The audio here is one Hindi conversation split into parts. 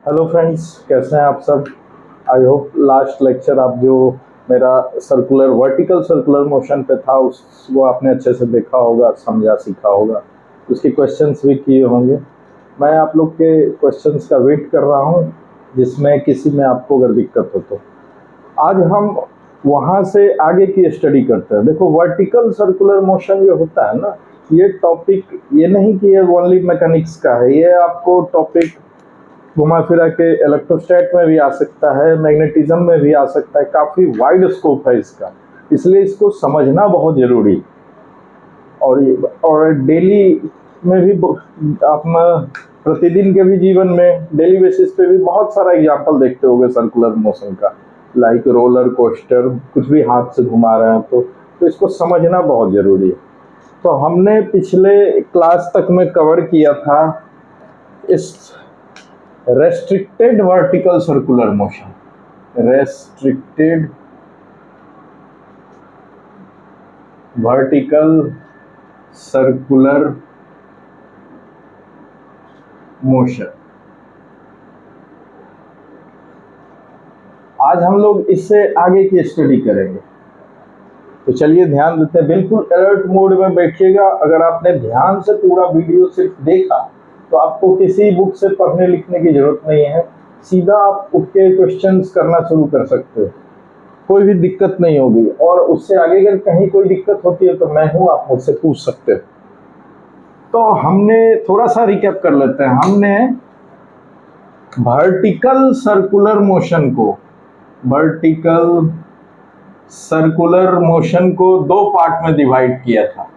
हेलो फ्रेंड्स, कैसे हैं आप सब। आई होप लास्ट लेक्चर आप जो मेरा सर्कुलर वर्टिकल सर्कुलर मोशन पे था उसको आपने अच्छे से देखा होगा, समझा, सीखा होगा। उसके क्वेश्चंस भी किए होंगे। मैं आप लोग के क्वेश्चंस का वेट कर रहा हूँ, जिसमें किसी में आपको अगर दिक्कत हो तो। आज हम वहाँ से आगे की स्टडी करते हैं। देखो, वर्टिकल सर्कुलर मोशन जो होता है ना, ये टॉपिक ये नहीं कि ये ओनली मैकेनिक्स का है। ये आपको टॉपिक घुमा फिरा के इलेक्ट्रोस्टैट में भी आ सकता है, मैग्नेटिज्म में भी आ सकता है। काफ़ी वाइड स्कोप है इसका, इसलिए इसको समझना बहुत ज़रूरी। और डेली में भी अपना प्रतिदिन के भी जीवन में डेली बेसिस पे भी बहुत सारा एग्जांपल देखते होंगे सर्कुलर मोशन का, लाइक रोलर कोस्टर, कुछ भी हाथ से घुमा रहे हैं तो इसको समझना बहुत ज़रूरी है। तो हमने पिछले क्लास तक में कवर किया था इस restricted vertical circular motion, restricted vertical circular motion। आज हम लोग इससे आगे की स्टडी करेंगे। तो चलिए ध्यान देते हैं, बिल्कुल अलर्ट मोड में बैठिएगा। अगर आपने ध्यान से पूरा वीडियो सिर्फ देखा तो आपको किसी बुक से पढ़ने लिखने की जरूरत नहीं है, सीधा आप उठ के क्वेश्चंस करना शुरू कर सकते हो, कोई भी दिक्कत नहीं होगी। और उससे आगे अगर कहीं कोई दिक्कत होती है तो मैं हूं, आप मुझसे पूछ सकते हो। तो हमने थोड़ा सा रिकैप कर लेते हैं। हमने वर्टिकल सर्कुलर मोशन को दो पार्ट में डिवाइड किया था।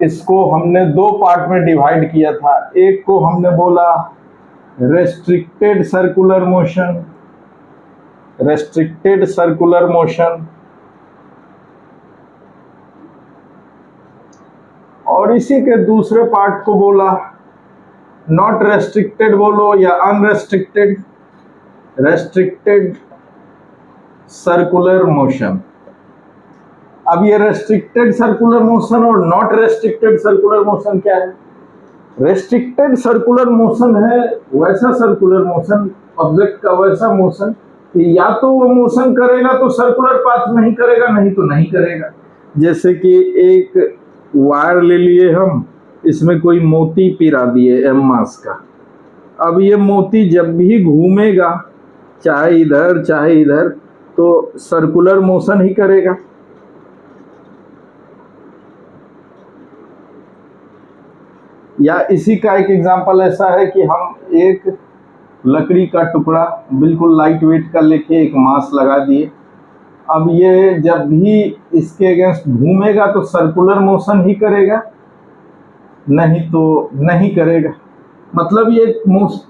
इसको हमने दो पार्ट में डिवाइड किया था। एक को हमने बोला रेस्ट्रिक्टेड सर्कुलर मोशन, और इसी के दूसरे पार्ट को बोला नॉट रेस्ट्रिक्टेड बोलो या अनरेस्ट्रिक्टेड, रेस्ट्रिक्टेड सर्कुलर मोशन। अब ये रेस्ट्रिक्टेड सर्कुलर मोशन और नॉट रेस्ट्रिक्टेड सर्कुलर मोशन क्या है? रेस्ट्रिक्टेड सर्कुलर मोशन है वैसा सर्कुलर मोशन, ऑब्जेक्ट का वैसा मोशन कि या तो वो मोशन करेगा तो सर्कुलर पाथ में ही करेगा, नहीं तो नहीं करेगा। जैसे कि एक वायर ले लिए हम, इसमें कोई मोती पिरा दिए एम मास का। अब ये मोती जब भी घूमेगा, चाहे इधर चाहे इधर, तो सर्कुलर मोशन ही करेगा। या इसी का एक एग्जांपल ऐसा है कि हम एक लकड़ी का टुकड़ा बिल्कुल लाइट वेट का लेके एक मास लगा दिए। अब ये जब भी इसके अगेंस्ट घूमेगा तो सर्कुलर मोशन ही करेगा, नहीं तो नहीं करेगा। मतलब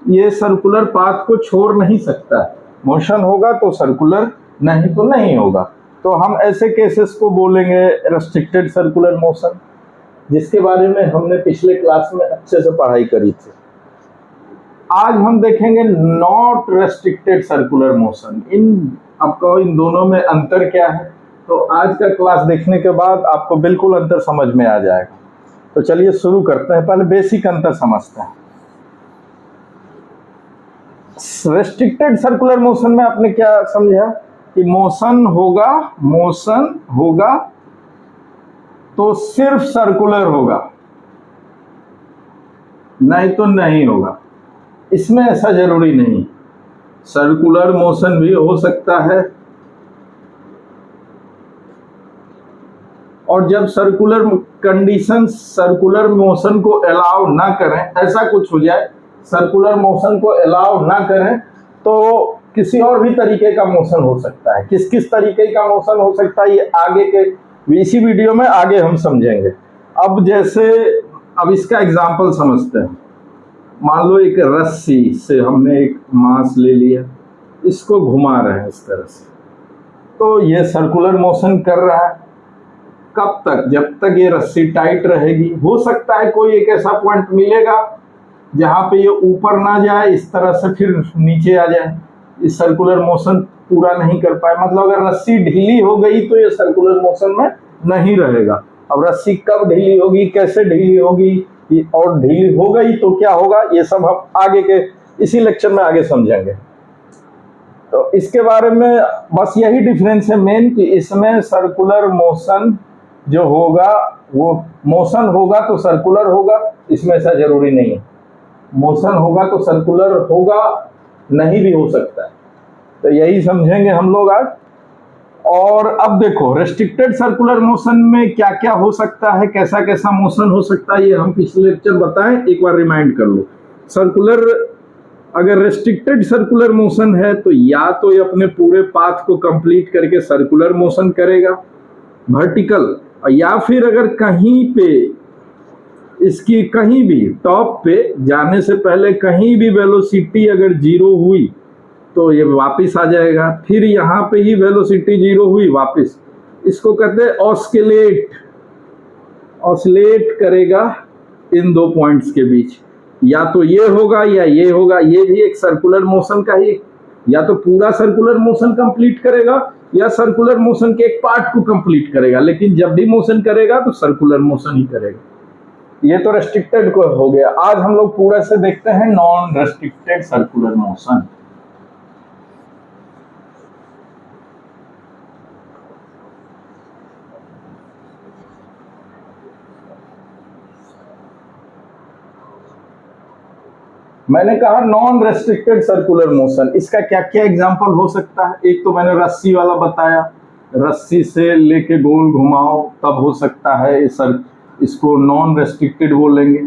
ये सर्कुलर पाथ को छोड़ नहीं सकता। मोशन होगा तो सर्कुलर, नहीं तो नहीं होगा। तो हम ऐसे केसेस को बोलेंगे रेस्ट्रिक्टेड सर्कुलर मोशन, जिसके बारे में हमने पिछले क्लास में अच्छे से पढ़ाई करी थी। आज हम देखेंगे नॉट रेस्ट्रिक्टेड सर्कुलर मोशन। आपको इन दोनों में अंतर क्या है, तो आज का क्लास देखने के बाद आपको बिल्कुल अंतर समझ में आ जाएगा। तो चलिए शुरू करते हैं। पहले बेसिक अंतर समझते हैं। रेस्ट्रिक्टेड सर्कुलर मोशन में आपने क्या समझा कि मोशन होगा तो सिर्फ सर्कुलर होगा, नहीं तो नहीं होगा। इसमें ऐसा जरूरी नहीं, सर्कुलर मोशन भी हो सकता है। और जब सर्कुलर कंडीशन सर्कुलर मोशन को अलाउ ना करें, ऐसा कुछ हो जाए सर्कुलर मोशन को अलाउ ना करें, तो किसी और भी तरीके का मोशन हो सकता है। किस किस तरीके का मोशन हो सकता है ये आगे के इसी वीडियो में आगे हम समझेंगे। अब इसका एग्जांपल समझते हैं। मान लो एक रस्सी से हमने एक मास ले लिया, इसको घुमा रहे हैं इस तरह से, तो ये सर्कुलर मोशन कर रहा है। कब तक? जब तक ये रस्सी टाइट रहेगी। हो सकता है कोई एक ऐसा पॉइंट मिलेगा जहां पे ये ऊपर ना जाए, इस तरह से फिर नीचे आ जाए, इस सर्कुलर मोशन पूरा नहीं कर पाए। मतलब अगर रस्सी ढीली हो गई तो ये सर्कुलर मोशन में नहीं रहेगा। अब रस्सी कब ढीली होगी, कैसे ढीली होगी, कि और ढीली हो गई तो क्या होगा, ये सब हम आगे के इसी लेक्चर में आगे समझेंगे। तो इसके बारे में बस यही डिफरेंस है मेन, कि इसमें सर्कुलर मोशन जो होगा वो मोशन होगा तो सर्कुलर होगा, इसमें ऐसा जरूरी नहीं है। मोशन होगा तो सर्कुलर होगा, नहीं भी हो सकता है। तो यही समझेंगे हम लोग आज। और अब देखो रेस्ट्रिक्टेड सर्कुलर मोशन में क्या क्या हो सकता है, कैसा कैसा मोशन हो सकता है, ये हम पिछले लेक्चर बताएं, एक बार रिमाइंड कर लो। सर्कुलर, अगर रेस्ट्रिक्टेड सर्कुलर मोशन है तो या तो ये अपने पूरे पाथ को कंप्लीट करके सर्कुलर मोशन करेगा वर्टिकल, या फिर अगर कहीं पे इसकी कहीं भी टॉप पे जाने से पहले कहीं भी वेलोसिटी अगर जीरो हुई तो ये वापस आ जाएगा, फिर यहाँ पे ही वेलोसिटी जीरो हुई वापस। इसको कहते हैं ऑस्किलेट, ऑसिलेट करेगा इन दो पॉइंट्स के बीच, या तो ये होगा या ये होगा। ये भी एक सर्कुलर मोशन का ही, या तो पूरा सर्कुलर मोशन कंप्लीट करेगा या सर्कुलर मोशन के एक पार्ट को कंप्लीट करेगा, लेकिन जब भी मोशन करेगा तो सर्कुलर मोशन ही करेगा। ये तो रेस्ट्रिक्टेड को हो गया। आज हम लोग पूरा से देखते हैं नॉन रेस्ट्रिक्टेड सर्कुलर मोशन। मैंने कहा नॉन रेस्ट्रिक्टेड सर्कुलर मोशन, इसका क्या क्या एग्जांपल हो सकता है। एक तो मैंने रस्सी वाला बताया, रस्सी से लेके गोल घुमाओ तब हो सकता है, इसको नॉन रेस्ट्रिक्टेड बोलेंगे।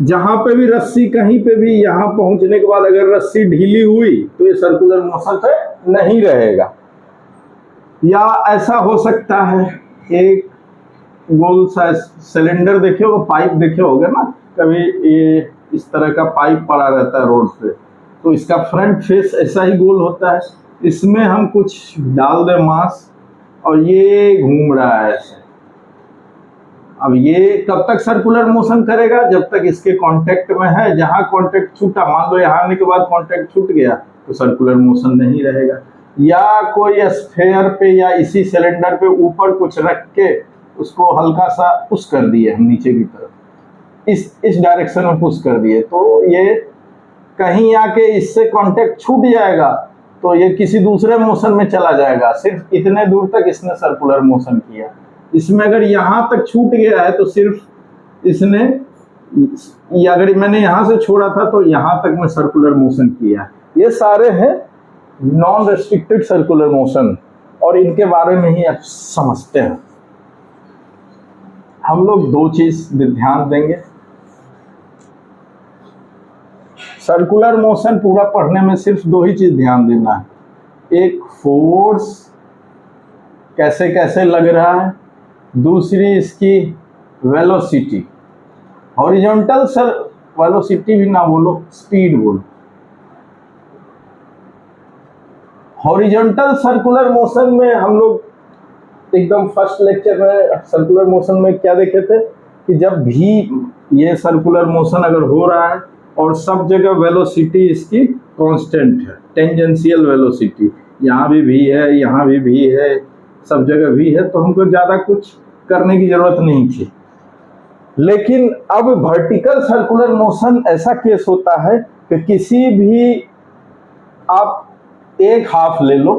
जहां पे भी रस्सी कहीं पे भी यहां पहुंचने के बाद अगर रस्सी ढीली हुई तो ये सर्कुलर मोशन से नहीं रहेगा। या ऐसा हो सकता है, एक गोल सा सिलेंडर देखे हो, पाइप देखे होगे ना कभी, ये इस तरह का पाइप पड़ा रहता है रोड पे, तो इसका फ्रंट फेस ऐसा ही गोल होता है। इसमें हम कुछ डाल दें मास और ये घूम रहा है ऐसे। अब ये कब तक सर्कुलर मोशन करेगा, जब तक इसके कांटेक्ट में है। जहां कांटेक्ट छूटा, मान लो यहाँ आने के बाद कांटेक्ट छूट गया तो सर्कुलर मोशन नहीं रहेगा। या कोई स्फेयर पे या इसी सिलेंडर पे ऊपर कुछ रख के उसको हल्का सा पुश कर दिए हम नीचे की तरफ, इस डायरेक्शन में पुश कर दिए, तो ये कहीं आके इससे कांटेक्ट छूट जाएगा तो ये किसी दूसरे मोशन में चला जाएगा। सिर्फ इतने दूर तक इसने सर्कुलर मोशन किया। इसमें अगर यहाँ तक छूट गया है तो सिर्फ इसने, या अगर मैंने यहाँ से छोड़ा था तो यहाँ तक मैं सर्कुलर मोशन किया। ये सारे हैं नॉन रेस्ट्रिक्टेड सर्कुलर मोशन, और इनके बारे में ही आप समझते हैं। हम लोग दो चीज ध्यान देंगे। सर्कुलर मोशन पूरा पढ़ने में सिर्फ दो ही चीज ध्यान देना है, एक फोर्स कैसे कैसे लग रहा है, दूसरी इसकी वेलोसिटी। हॉरिजॉन्टल सर वेलोसिटी भी ना बोलो, स्पीड बोलो। हॉरिजॉन्टल सर्कुलर मोशन में हम लोग एकदम फर्स्ट लेक्चर में सर्कुलर मोशन में क्या देखे थे कि जब भी ये सर्कुलर मोशन अगर हो रहा है और सब जगह वेलोसिटी इसकी कांस्टेंट है, टेंजेंशियल वेलोसिटी, यहाँ भी है, यहाँ भी है, सब जगह भी है, तो हमको ज़्यादा कुछ करने की ज़रूरत नहीं थी। लेकिन अब वर्टिकल सर्कुलर मोशन ऐसा केस होता है कि किसी भी, आप एक हाफ ले लो,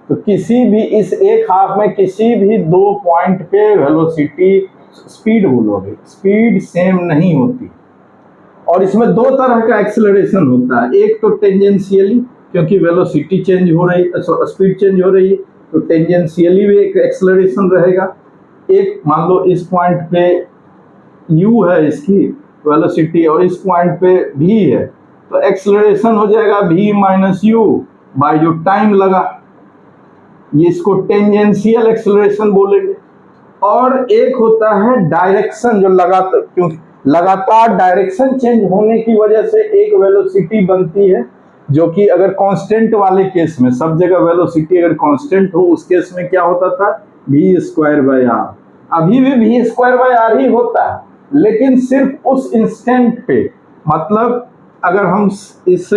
तो किसी भी इस एक हाफ में किसी भी दो पॉइंट पे वेलोसिटी, स्पीड बोलोगे, स्पीड सेम नहीं होती। और इसमें दो तरह का एक्सेलरेशन होता है, एक तो टेंजेंशियली, क्योंकि वेलोसिटी चेंज हो रही, स्पीड चेंज हो रही है, तो टेंजेंशियली भी एक एक्सेलरेशन रहेगा। एक मान लो इस पॉइंट पे u है इसकी वेलोसिटी और इस पॉइंट पे v है, तो एक्सेलरेशन हो जाएगा v माइनस यू बाय जो टाइम लगा, ये इसको टेंजेंशियल एक्सेलरेशन बोलेंगे। और एक होता है डायरेक्शन, जो लगातार, क्योंकि लगातार डायरेक्शन चेंज होने की वजह से एक वेलोसिटी बनती है, जो कि अगर कांस्टेंट वाले केस में, सब जगह वेलोसिटी अगर कांस्टेंट हो, उस केस में क्या होता था, v स्क्वायर बाय आर। अभी भी v स्क्वायर बाय आर ही होता है, लेकिन सिर्फ उस इंस्टेंट पे, मतलब अगर हम इस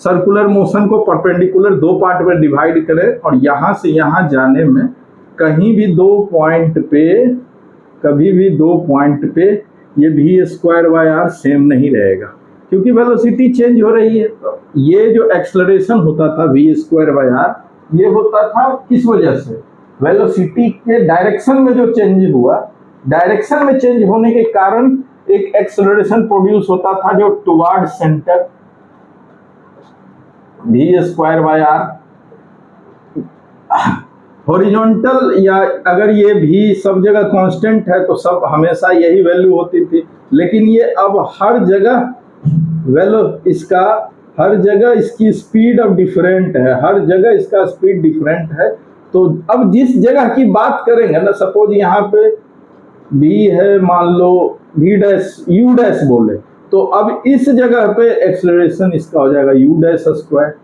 सर्कुलर मोशन को परपेंडिकुलर दो पार्ट में डिवाइड करें और यहाँ से यहाँ जाने में कहीं भी दो पॉइंट पे कभी भी दो पॉइंट पे ये V square by R same नहीं रहेगा, क्योंकि वेलोसिटी चेंज हो रही है। तो ये जो एक्सलरेशन होता था वी स्क्वायर बाय आर, ये होता था किस वजह से? वेलोसिटी के डायरेक्शन में जो चेंज हुआ, डायरेक्शन में चेंज होने के कारण एक एक्सलरेशन प्रोड्यूस होता था जो toward centre V square by R. Horizontal या अगर ये भी सब जगह कांस्टेंट है तो सब हमेशा यही वैल्यू होती थी, लेकिन ये अब हर जगह हर जगह इसकी स्पीड अब डिफरेंट है, हर जगह इसका स्पीड डिफरेंट है। तो अब जिस जगह की बात करेंगे ना, सपोज यहाँ पे बी है, मान लो वी डैश यू डैश बोले, तो अब इस जगह पे एक्सेलरेशन इसका हो जाएगा यू डैश स्क्वायर।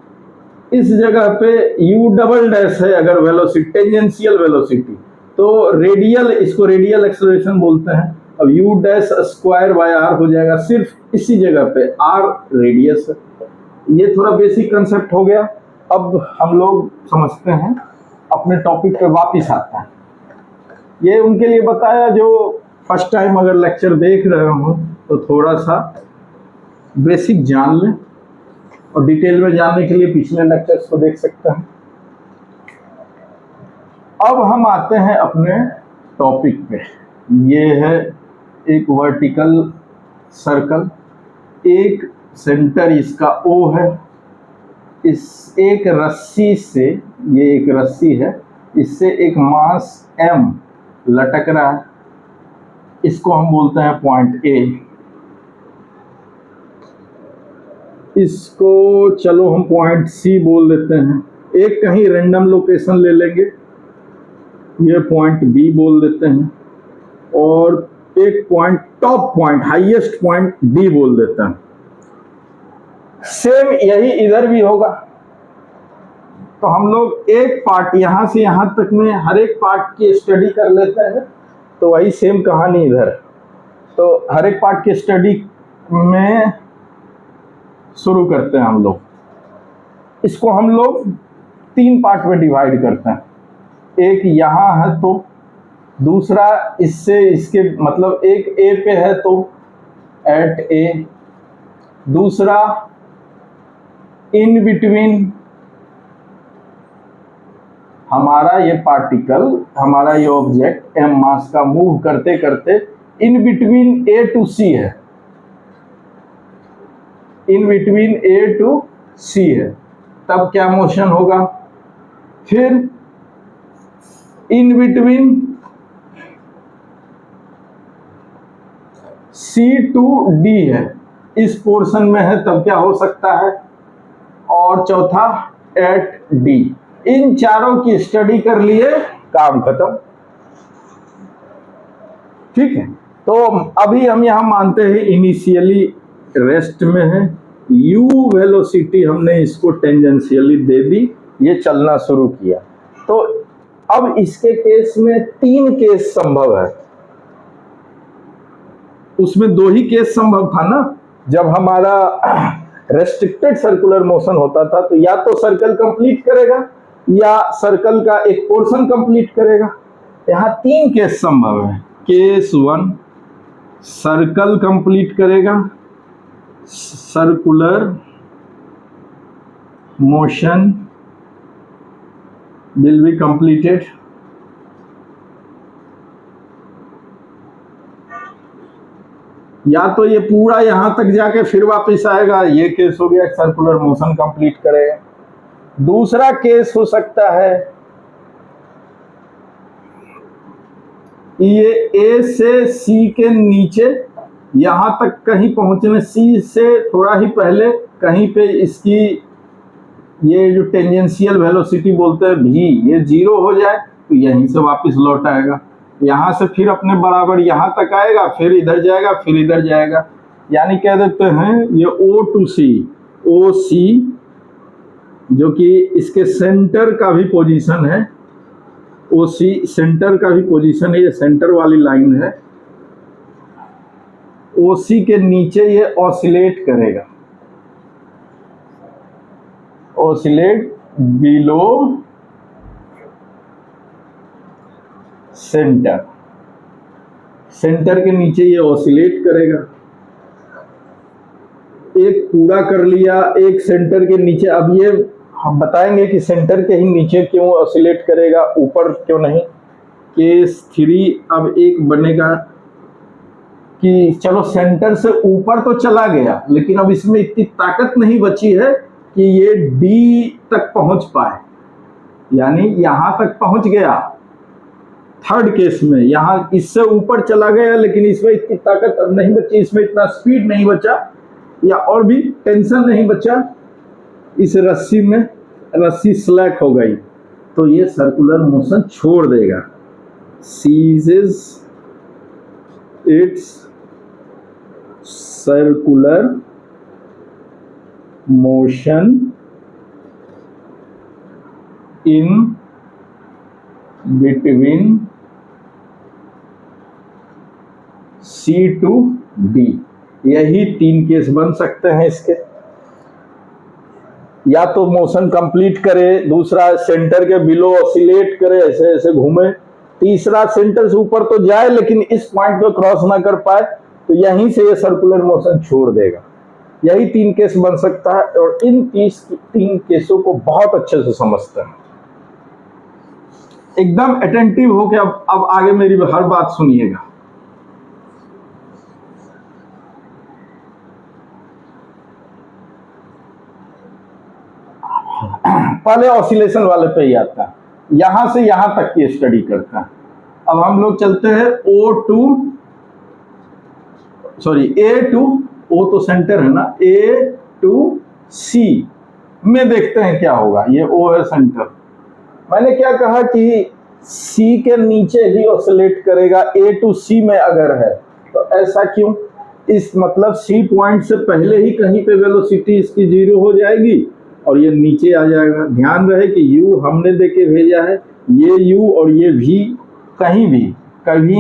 इस जगह पे यू डबल डैश है अगर वेलोसिटी, टेंजेंशियल वेलोसिटी, तो रेडियल, इसको रेडियल एक्सेलरेशन बोलते हैं। अब U dash square by R हो जाएगा, सिर्फ इसी जगह पे आर रेडियस है। ये थोड़ा बेसिक कंसेप्ट हो गया। अब हम लोग समझते हैं, अपने टॉपिक पे वापिस आते हैं। ये उनके लिए बताया जो फर्स्ट टाइम अगर लेक्चर देख रहे हो तो थोड़ा सा बेसिक जान लें, और डिटेल में जानने के लिए पिछले लेक्चर्स को देख सकते हैं। अब हम आते हैं अपने टॉपिक पे। ये है एक वर्टिकल सर्कल, एक सेंटर इसका O है, इस एक रस्सी से, ये एक रस्सी है, इससे एक मास M लटक रहा है, इसको हम बोलते हैं पॉइंट A। इसको चलो हम पॉइंट C बोल देते हैं। एक कहीं रैंडम लोकेशन ले लेंगे, ये पॉइंट B बोल देते हैं, और एक point, top point, highest point D बोल देते हैं। सेम यही इधर भी होगा। तो हम लोग एक पार्ट यहां से यहां तक में हर एक पार्ट की स्टडी कर लेते हैं, तो वही सेम कहानी इधर। तो हर एक पार्ट की स्टडी में शुरू करते हैं हम लोग। इसको हम लोग 3 पार्ट में डिवाइड करते हैं। एक यहाँ है, तो दूसरा इससे, इसके मतलब एक ए पे है तो एट ए, दूसरा इन बिटवीन हमारा ये पार्टिकल, हमारा ये ऑब्जेक्ट एम मास का मूव करते करते इन बिटवीन ए टू सी है, इन बिटवीन ए टू सी है, तब क्या मोशन होगा। फिर in between C to D है, इस पोर्शन में है, तब क्या हो सकता है। और चौथा एट डी। इन चारों की स्टडी कर लिए, काम खत्म। ठीक है, तो अभी हम यहां मानते हैं इनिशियली रेस्ट में है, u वेलोसिटी हमने इसको टेंजेंशियली दे दी, ये चलना शुरू किया। तो अब इसके केस में 3 केस संभव है। उसमें 2 ही केस संभव था ना, जब हमारा रेस्ट्रिक्टेड सर्कुलर मोशन होता था, तो या तो सर्कल कंप्लीट करेगा या सर्कल का एक पोर्शन कंप्लीट करेगा। यहाँ 3 केस संभव है। केस 1, सर्कल कंप्लीट करेगा, circular motion will be completed. या तो ये पूरा यहां तक जाके फिर वापस आएगा, ये केस हो गया, सर्कुलर मोशन कंप्लीट करेगा। दूसरा केस हो सकता है ये ए से सी के नीचे यहां तक कहीं पहुंचने, सी से थोड़ा ही पहले कहीं पे इसकी ये जो टेंजेंशियल वेलोसिटी बोलते हैं भी, ये 0 हो जाए, तो यहीं से वापस लौट आएगा। यहां से फिर अपने बराबर यहां तक आएगा, फिर इधर जाएगा, फिर इधर जाएगा। यानी कह देते हैं ये O टू C, ओ सी जो कि इसके सेंटर का भी पोजीशन है, ओ सी सेंटर का भी पोजीशन है, ये सेंटर वाली लाइन है। ओ सी के नीचे ये ऑसिलेट करेगा, ऑसिलेट बिलो सेंटर। सेंटर के नीचे ये ऑसिलेट करेगा। एक पूरा कर लिया, एक सेंटर के नीचे। अब ये हम बताएंगे कि सेंटर के ही नीचे क्यों ऑसिलेट करेगा, ऊपर क्यों नहीं। केस 3 अब एक बनेगा कि चलो सेंटर से ऊपर तो चला गया, लेकिन अब इसमें इतनी ताकत नहीं बची है कि ये डी तक पहुंच पाए, यानी यहां तक पहुंच गया। थर्ड केस में यहां इससे ऊपर चला गया, लेकिन इसमें इतनी ताकत अब नहीं बची, इसमें इतना स्पीड नहीं बचा, या और भी टेंशन नहीं बचा इस रस्सी में, रस्सी स्लैक हो गई, तो ये सर्कुलर मोशन छोड़ देगा। Ceases its circular motion in between C to D। यही 3 केस बन सकते हैं इसके। या तो मोशन कंप्लीट करे, दूसरा सेंटर के बिलो ऑसिलेट करे, ऐसे ऐसे घूमे, तीसरा सेंटर से ऊपर तो जाए लेकिन इस पॉइंट को क्रॉस ना कर पाए, तो यहीं से ये सर्कुलर मोशन छोड़ देगा। यही 3 केस बन सकता है, और इन 3 केसों को बहुत अच्छे से समझते हैं। एकदम अटेंटिव हो के अब आगे मेरी हर बात सुनिएगा। पहले ऑसिलेशन वाले पे ही आता है, यहां से यहां तक की स्टडी करते हैं। अब हम लोग चलते हैं A टू O तो सेंटर है ना, A टू C में देखते हैं क्या होगा। ये O है सेंटर। मैंने क्या कहा कि C के नीचे ही ऑसिलेट करेगा, A टू C में अगर है तो ऐसा क्यों? इस मतलब C पॉइंट से पहले ही कहीं पे वेलोसिटी इसकी 0 हो जाएगी और ये नीचे आ जाएगा। ध्यान रहे कि U हमने देके भेजा है, ये U और ये V कहीं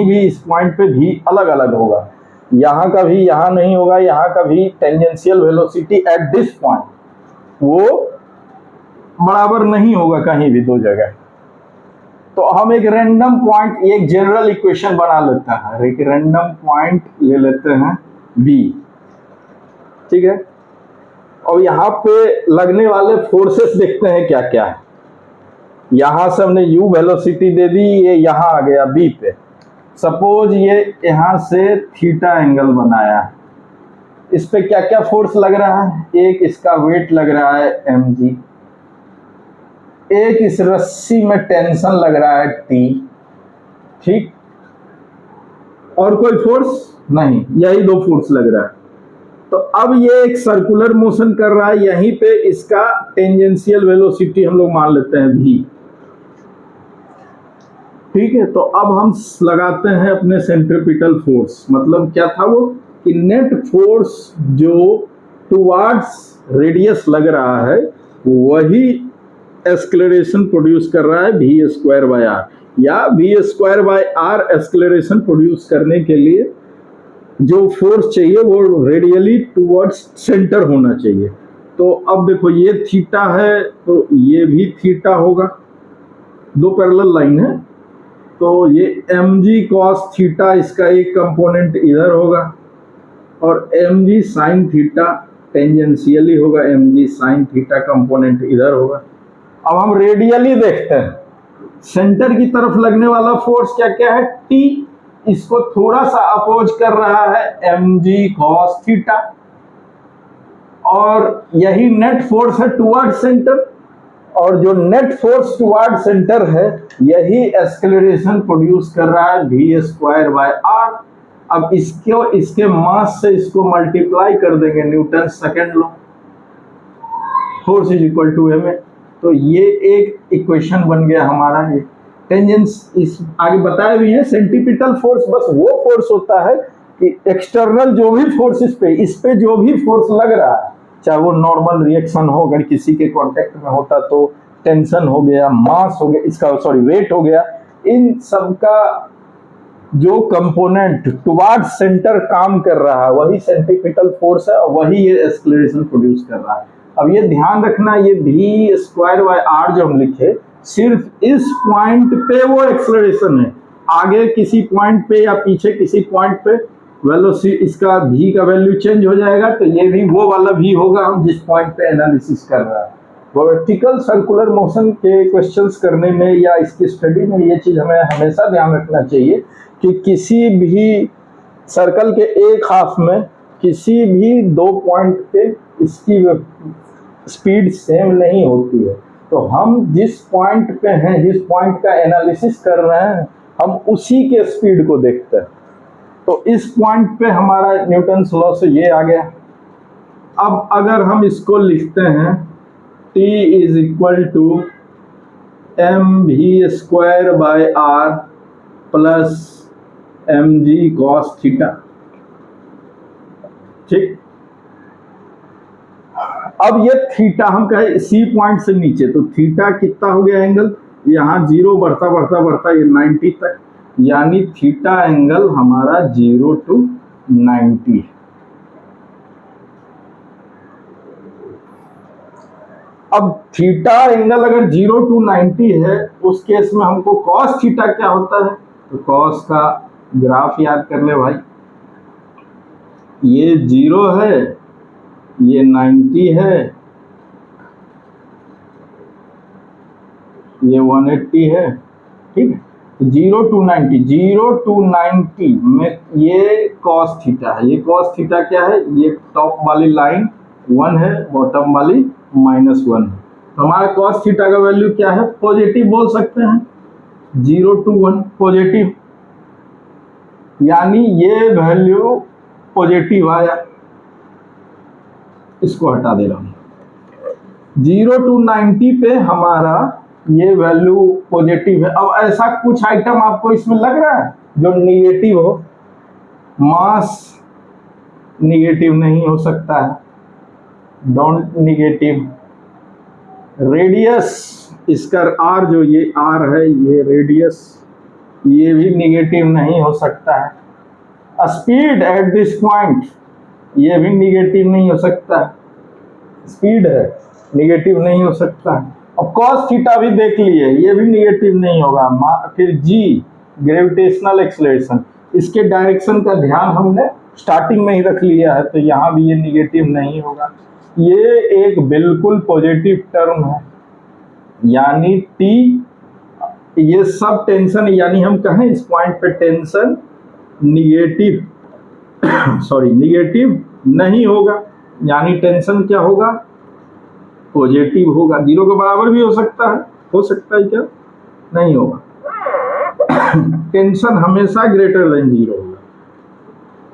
भी इस पॉइंट पे V अलग अलग होगा। यहाँ का भी यहाँ नहीं होगा, यहाँ का भी tangential velocity at this point वो बराबर नहीं होगा कहीं भी, दो जगह। तो हम एक रैंडम पॉइंट, एक जनरल इक्वेशन बना लेते हैं, एक रैंडम पॉइंट ले लेते हैं B, ठीक है। और यहाँ पे लगने वाले फोर्सेस देखते हैं क्या क्या है। यहां से हमने U वेलोसिटी दे दी, ये यहाँ आ गया B पे। सपोज ये यहां से थीटा एंगल बनाया, इस पे क्या क्या फोर्स लग रहा है? एक इसका वेट लग रहा है mg, एक इस रस्सी में टेंशन लग रहा है T, ठीक, और कोई फोर्स नहीं, यही 2 फोर्स लग रहा है। तो अब ये एक सर्कुलर मोशन कर रहा है, यहीं पे इसका टेंजेंशियल वेलोसिटी हम लोग मान लेते हैं v, ठीक है। तो अब हम लगाते हैं अपने सेंट्रीपिटल फोर्स। मतलब क्या था वो कि नेट फोर्स जो टुवार्ड्स रेडियस लग रहा है वही एक्सेलरेशन प्रोड्यूस कर रहा है v²/r, या v²/r एक्सेलरेशन प्रोड्यूस करने के लिए जो फोर्स चाहिए वो रेडियली टुवर्ड्स सेंटर होना चाहिए। तो अब देखो ये थीटा है तो ये भी थीटा होगा, 2 पैरेलल लाइन है, तो ये mg cos थीटा इसका एक कंपोनेंट इधर होगा और mg sin थीटा टेंजेंशियली होगा, mg sin थीटा कंपोनेंट इधर होगा। अब हम रेडियली देखते हैं, सेंटर की तरफ लगने वाला फोर्स क्या क्या है? T, इसको थोड़ा सा अपोज कर रहा है mg cos थीटा, और यही नेट फोर्स है टुवर्ड सेंटर, और जो नेट फोर्स टुवर्ड सेंटर है यही एक्सेलरेशन प्रोड्यूस कर रहा है v²/r। अब इसके मास से इसको मल्टीप्लाई कर देंगे, Newton second law, force is equal to ma। तो ये एक इक्वेशन बन गया हमारा। ये टेंजेंस इस आगे बताए भी हैं, सेंट्रीपिटल फोर्स बस वो फोर्स होता है कि एक्सटर्नल जो भी फोर्स इस पे जो भी फोर्स लग रहा है, चाहे वो नॉर्मल रिएक्शन हो, अगर किसी के कांटेक्ट में होता तो टेंशन हो गया, मास हो गया, इसका वेट हो गया, इन सब का जो कंपोनेंट टुवर्ड सेंटर काम कर रहा है वही सेंट्रीपिटल फोर्स है और वही ये एक्सेलरेशन प्रोड्यूस कर रहा है। अब ये ध्यान रखना, ये v²/r जो हम लिखे सिर्फ इस पॉइंट पे वो एक्सेलरेशन है, आगे किसी पॉइंट पे या पीछे किसी पॉइंट पे वेलोसिटी इसका v का वैल्यू चेंज हो जाएगा, तो ये भी वो वाला v होगा हम जिस पॉइंट पे एनालिसिस कर रहा है। वर्टिकल सर्कुलर मोशन के क्वेश्चंस करने में या इसकी स्टडी में ये चीज हमें हमेशा ध्यान रखना चाहिए कि किसी भी सर्कल के एक हाफ में किसी भी दो पॉइंट पे इसकी स्पीड सेम नहीं होती है। तो हम जिस पॉइंट पे हैं, जिस पॉइंट का एनालिसिस कर रहे हैं, हम उसी के स्पीड को देखते हैं। तो इस पॉइंट पे हमारा न्यूटन लॉ से ये आ गया। अब अगर हम इसको लिखते हैं T is equal to mv² by r plus mg cos theta, ठीक। अब ये थीटा हम कहे सी पॉइंट से नीचे, तो थीटा कितना हो गया एंगल, यहाँ 0 बढ़ता बढ़ता बढ़ता ये 90 तक, यानी थीटा एंगल हमारा 0 to 90 है। अब थीटा एंगल अगर 0 to 90 है, उस केस में हमको कॉस थीटा क्या होता है, तो कॉस का ग्राफ याद कर ले भाई। ये 0 है, ये 90 है, ये 180 है, ठीक है। 0 to 90, 0 to 90 में ये कॉस थीटा है। ये कॉस थीटा क्या है, ये टॉप वाली लाइन 1 है, बॉटम वाली -1 है। तो हमारा कॉस थीटा का वैल्यू क्या है, पॉजिटिव बोल सकते हैं, 0 to 1 पॉजिटिव, यानी ये वैल्यू पॉजिटिव आया। इसको हटा दे रहा हूं। 0 to 90 पे हमारा ये वैल्यू पॉजिटिव है। अब ऐसा कुछ आइटम आपको इसमें लग रहा है जो निगेटिव हो, मास निगेटिव नहीं हो सकता है, डोंट निगेटिव, रेडियस इसका आर, जो ये आर है, ये रेडियस, ये भी निगेटिव नहीं हो सकता है। स्पीड एट दिस पॉइंट, ये भी निगेटिव नहीं हो सकता है, स्पीड है, निगेटिव नहीं हो सकता है। अब कॉस थीटा भी देख लिए, ये भी निगेटिव नहीं होगा। फिर जी ग्रेविटेशनल एक्सेलरेशन, इसके डायरेक्शन का ध्यान हमने स्टार्टिंग में ही रख लिया है, तो यहाँ भी ये निगेटिव नहीं होगा। ये एक बिल्कुल पॉजिटिव टर्म है, यानी टी, ये सब टेंशन, यानी हम कहें इस पॉइंट पे टेंशन निगेटिव निगेटिव नहीं होगा, यानी टेंशन क्या होगा, पॉजिटिव होगा। 0 के बराबर भी हो सकता है क्या, नहीं होगा। टेंशन हमेशा ग्रेटर देन 0 होगा,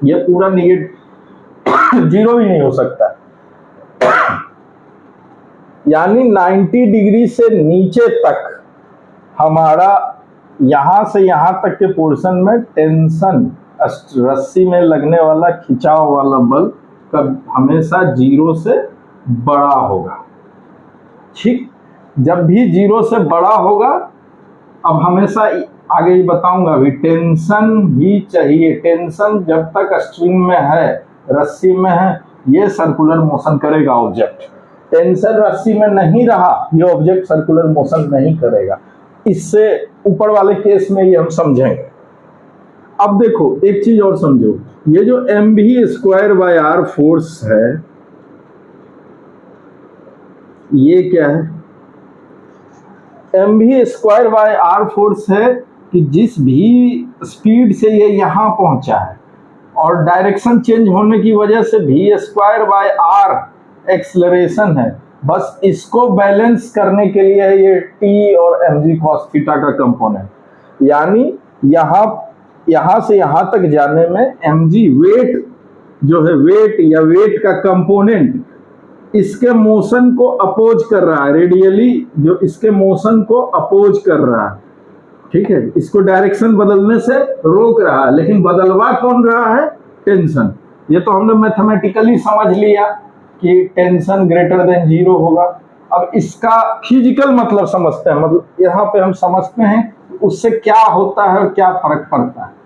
यह पूरा निगेटिव 0 भी नहीं हो सकता। यानी 90 डिग्री से नीचे तक हमारा यहां से यहां तक के पोर्शन में टेंशन, रस्सी में लगने वाला खिंचाव वाला बल का हमेशा 0 से बड़ा होगा, ठीक। जब भी 0 से बड़ा होगा, अब हमेशा आगे ही बताऊंगा भी, टेंशन ही चाहिए। टेंशन जब तक स्ट्रिंग में है, रस्सी में है, ये सर्कुलर मोशन करेगा ऑब्जेक्ट। टेंशन रस्सी में नहीं रहा, ये ऑब्जेक्ट सर्कुलर मोशन नहीं करेगा। इससे ऊपर वाले केस में ये हम समझेंगे। अब देखो एक चीज और समझो, ये जो mv²/r फोर्स है, ये क्या है, mv²/r फोर्स है कि जिस भी स्पीड से ये यहां पहुंचा है और डायरेक्शन चेंज होने की वजह से v²/r एक्सेलरेशन है, बस इसको बैलेंस करने के लिए है ये t और mg cos थीटा का कंपोनेंट। यानी यहां से यहां तक जाने में mg वेट जो है, वेट या वेट का कंपोनेंट इसके मोशन को अपोज कर रहा है, रेडियली जो इसके मोशन को अपोज कर रहा है, ठीक है, इसको डायरेक्शन बदलने से रोक रहा है। लेकिन बदलवा कौन रहा है, टेंशन। ये तो हमने मैथमेटिकली समझ लिया कि टेंशन ग्रेटर देन 0 होगा। अब इसका फिजिकल मतलब समझते हैं, मतलब यहाँ पे हम समझते हैं उससे क्या होता है और क्या फर्क पड़ता है।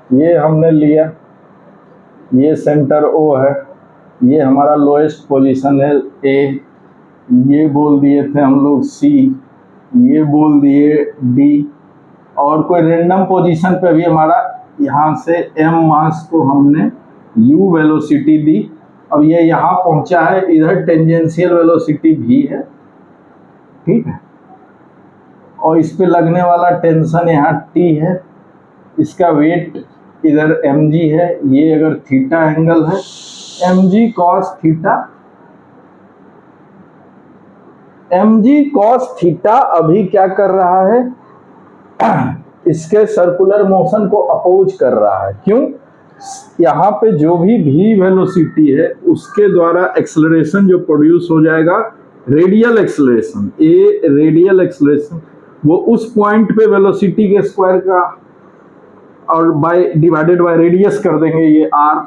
ये हमने लिया, ये सेंटर O है, ये हमारा लोएस्ट पोजीशन है A, ये बोल दिए थे हम लोग C, ये बोल दिए D, और कोई रेंडम पोजीशन पे भी हमारा यहाँ से M मास को हमने U वेलोसिटी दी। अब ये यहाँ पहुँचा है, इधर टेंजेंशियल वेलोसिटी भी है, ठीक है, और इस पे लगने वाला टेंशन यहाँ T है, इसका वेट इधर mg है, ये अगर थीटा एंगल है mg cos theta, mg cos theta अभी क्या कर रहा है, इसके सर्कुलर मोशन को अपोज कर रहा है। क्यों? यहाँ पे जो भी v वेलोसिटी है उसके द्वारा एक्सेलरेशन जो प्रोड्यूस हो जाएगा, radial acceleration, a radial acceleration, वो उस पॉइंट पे वेलोसिटी के स्क्वायर का और बाय डिवाइडेड बाय रेडियस कर देंगे, ये r,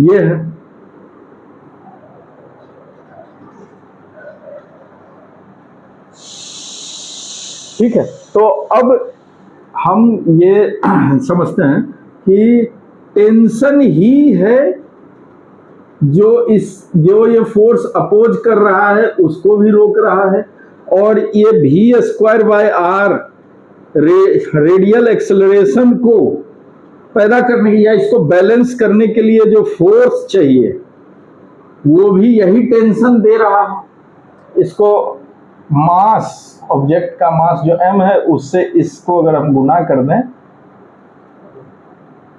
ये है। ठीक है, तो अब हम ये समझते हैं कि टेंशन ही है जो ये फोर्स अपोज कर रहा है उसको भी रोक रहा है, और ये v square by r radial acceleration को पैदा करने या इसको बैलेंस करने के लिए जो फोर्स चाहिए वो भी यही टेंशन दे रहा है। इसको मास, ऑब्जेक्ट का मास जो m है उससे इसको अगर हम गुना कर दें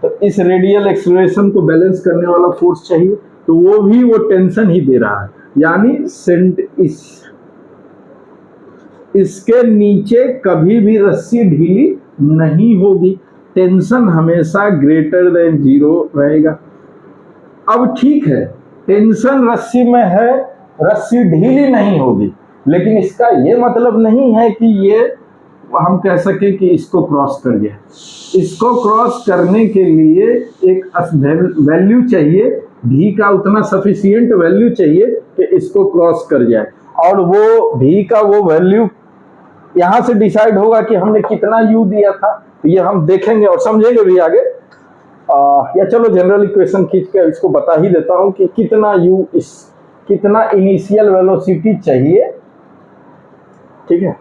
तो इस रेडियल एक्सेलरेशन को बैलेंस करने वाला फोर्स चाहिए, तो वो भी वो टेंशन ही दे रहा है। यानी इसके नीचे कभी भी रस्सी ढीली नहीं होगी, टेंशन हमेशा ग्रेटर देन 0 रहेगा। अब ठीक है, टेंशन रस्सी में है, रस्सी ढीली नहीं होगी, लेकिन इसका ये मतलब नहीं है कि ये हम कह सके कि इसको क्रॉस कर गया। इसको क्रॉस करने के लिए एक वैल्यू चाहिए, भी का उतना सफिशिएंट वैल्यू चाहिए कि इसको क्रॉस कर जाए, और वो भी का वो वैल्यू यहाँ से डिसाइड होगा कि हमने कितना u दिया था। तो ये हम देखेंगे और समझेंगे भी आगे। या चलो जनरल इक्वेशन खींच के इसको बता ही देता हूँ कि कितना u कितना इनिशियल वेलोसिटी चाहिए, ठीक है।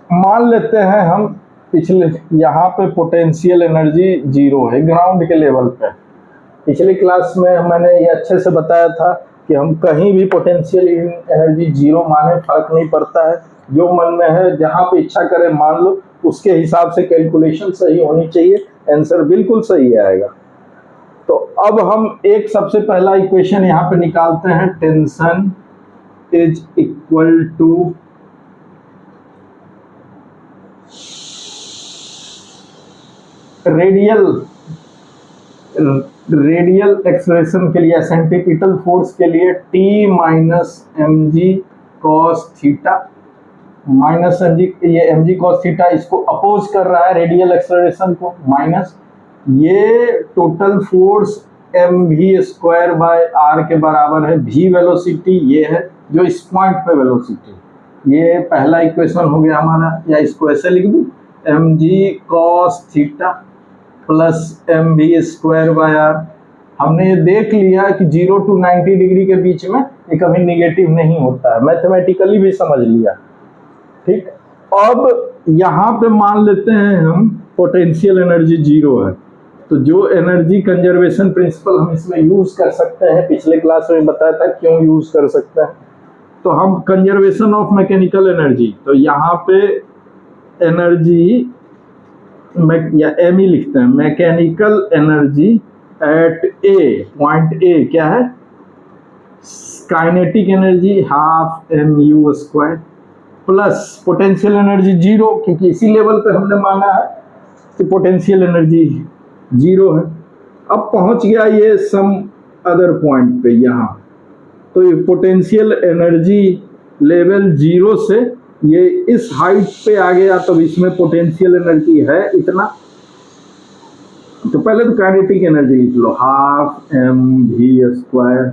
मान लेते हैं हम पिछले यहाँ पे पोटेंशियल एनर्जी 0 है ग्राउंड के लेवल पे। पिछली क्लास में मैंने ये अच्छे से बताया था कि हम कहीं भी पोटेंशियल एनर्जी 0 माने फर्क नहीं पड़ता है, जो मन में है जहाँ पे इच्छा करे मान लो, उसके हिसाब से कैलकुलेशन सही होनी चाहिए, आंसर बिल्कुल सही आएगा। तो अब हम एक सबसे पहला इक्वेशन यहाँ पे निकालते हैं, tension is equal to radial acceleration के लिए, सेंट्रीपिटल फोर्स के लिए T minus mg cos theta, minus mg, ये mg cos थीटा इसको अपोज कर रहा है रेडियल एक्सेलरेशन को, माइनस ये total force mv square by r के बराबर है। v वेलोसिटी ये है जो इस पॉइंट पे वेलोसिटी, ये पहला इक्वेशन हो गया हमारा, या इसको ऐसे लिख दूं, mg cos theta plus mv square by r। हमने ये देख लिया कि 0 to 90 डिग्री के बीच में ये कभी निगेटिव नहीं होता है, मैथमेटिकली भी समझ लिया, ठीक। अब यहाँ पे मान लेते हैं हम पोटेंशियल एनर्जी 0 है, तो जो एनर्जी कंजर्वेशन प्रिंसिपल हम इसमें यूज कर सकते हैं, पिछले क्लास में बताया था क्यों यूज कर सकते हैं। तो हम कंजर्वेशन ऑफ मैकेनिकल एनर्जी, तो यहाँ पे एनर्जी या एम ही लिखते हैं, mechanical energy eight A, point A क्या है, kinetic energy half mu square plus potential energy 0, क्योंकि इसी लेवल पे हमने माना है कि पोटेंशियल एनर्जी 0 है। अब पहुंच गया ये सम अदर पॉइंट पे यहाँ, तो ये पोटेंशियल एनर्जी लेवल 0 से ये इस हाइट पे आ गया, तो इसमें पोटेंशियल एनर्जी है इतना। तो पहले तो काइनेटिक एनर्जी लिख लो, हाफ mv स्क्वायर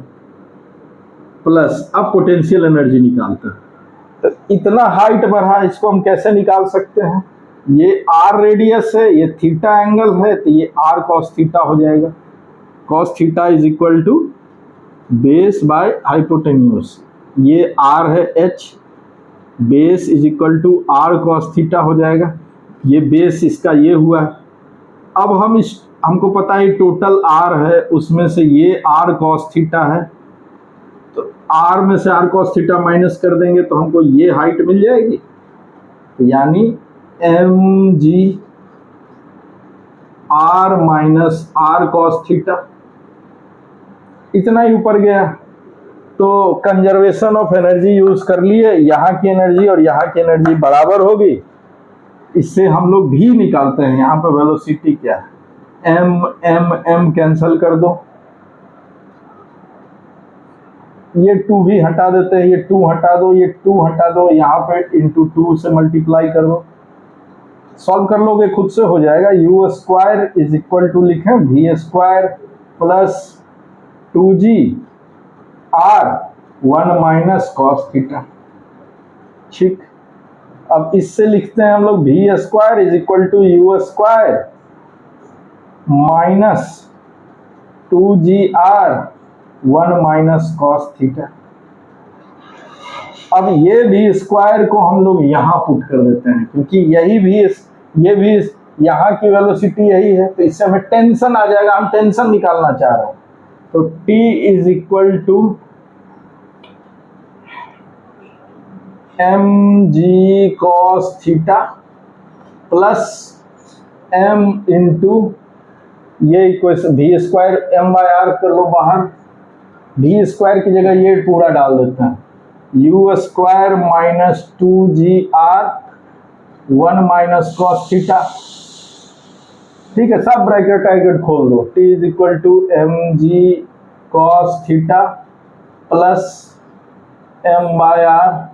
प्लस, अब पोटेंशियल एनर्जी निकालते हैं। तो इतना हाइट बढ़ा, इसको हम कैसे निकाल सकते हैं, ये आर रेडियस है, ये थीटा एंगल है, तो ये आर कॉस थीटा हो जाएगा। Cos theta is equal to base by hypotenuse. ये आर है H, base is equal to R cos theta हो जाएगा। ये बेस इसका ये हुआ। अब हमको पता है टोटल आर है, उसमें से ये आर कॉस थीटा है, तो आर में से आर कॉस थीटा माइनस कर देंगे तो हमको ये हाइट मिल जाएगी, यानी M G R minus R cos theta. इतना ही ऊपर गया तो कंजर्वेशन ऑफ एनर्जी यूज कर लिए, यहाँ की एनर्जी और यहाँ की एनर्जी बराबर होगी। इससे हम लोग भी निकालते हैं, यहाँ पे वेलोसिटी क्या है, एम एम एम कैंसिल कर दो, ये 2 भी हटा देते हैं, ये 2 हटा दो, ये 2 हटा दो, यहाँ पे इंटू 2 से मल्टीप्लाई कर दो। सॉल्व कर लोगे खुद से हो जाएगा। U square is equal to लिखें v square plus 2g R 1 minus cos theta. ठीक, अब इससे लिखते हैं हम लोग v square is equal to u square minus 2g R 1 minus cos theta. अब ये भी स्क्वायर को हम लोग यहाँ पुट कर देते हैं, क्योंकि ये भी यहाँ की वेलोसिटी यही है, तो इससे हमें टेंशन आ जाएगा, हम टेंशन निकालना चाह रहे हैं। तो T is equal to M G cos theta plus M into ये equation v square M by R कर लो बाहर, वी स्क्वायर की जगह ये पूरा डाल देते हैं, U square minus 2g R 1 minus cos theta. ठीक है, सब ब्रैकेट खोल दो। T is equal to M G cos theta plus M by R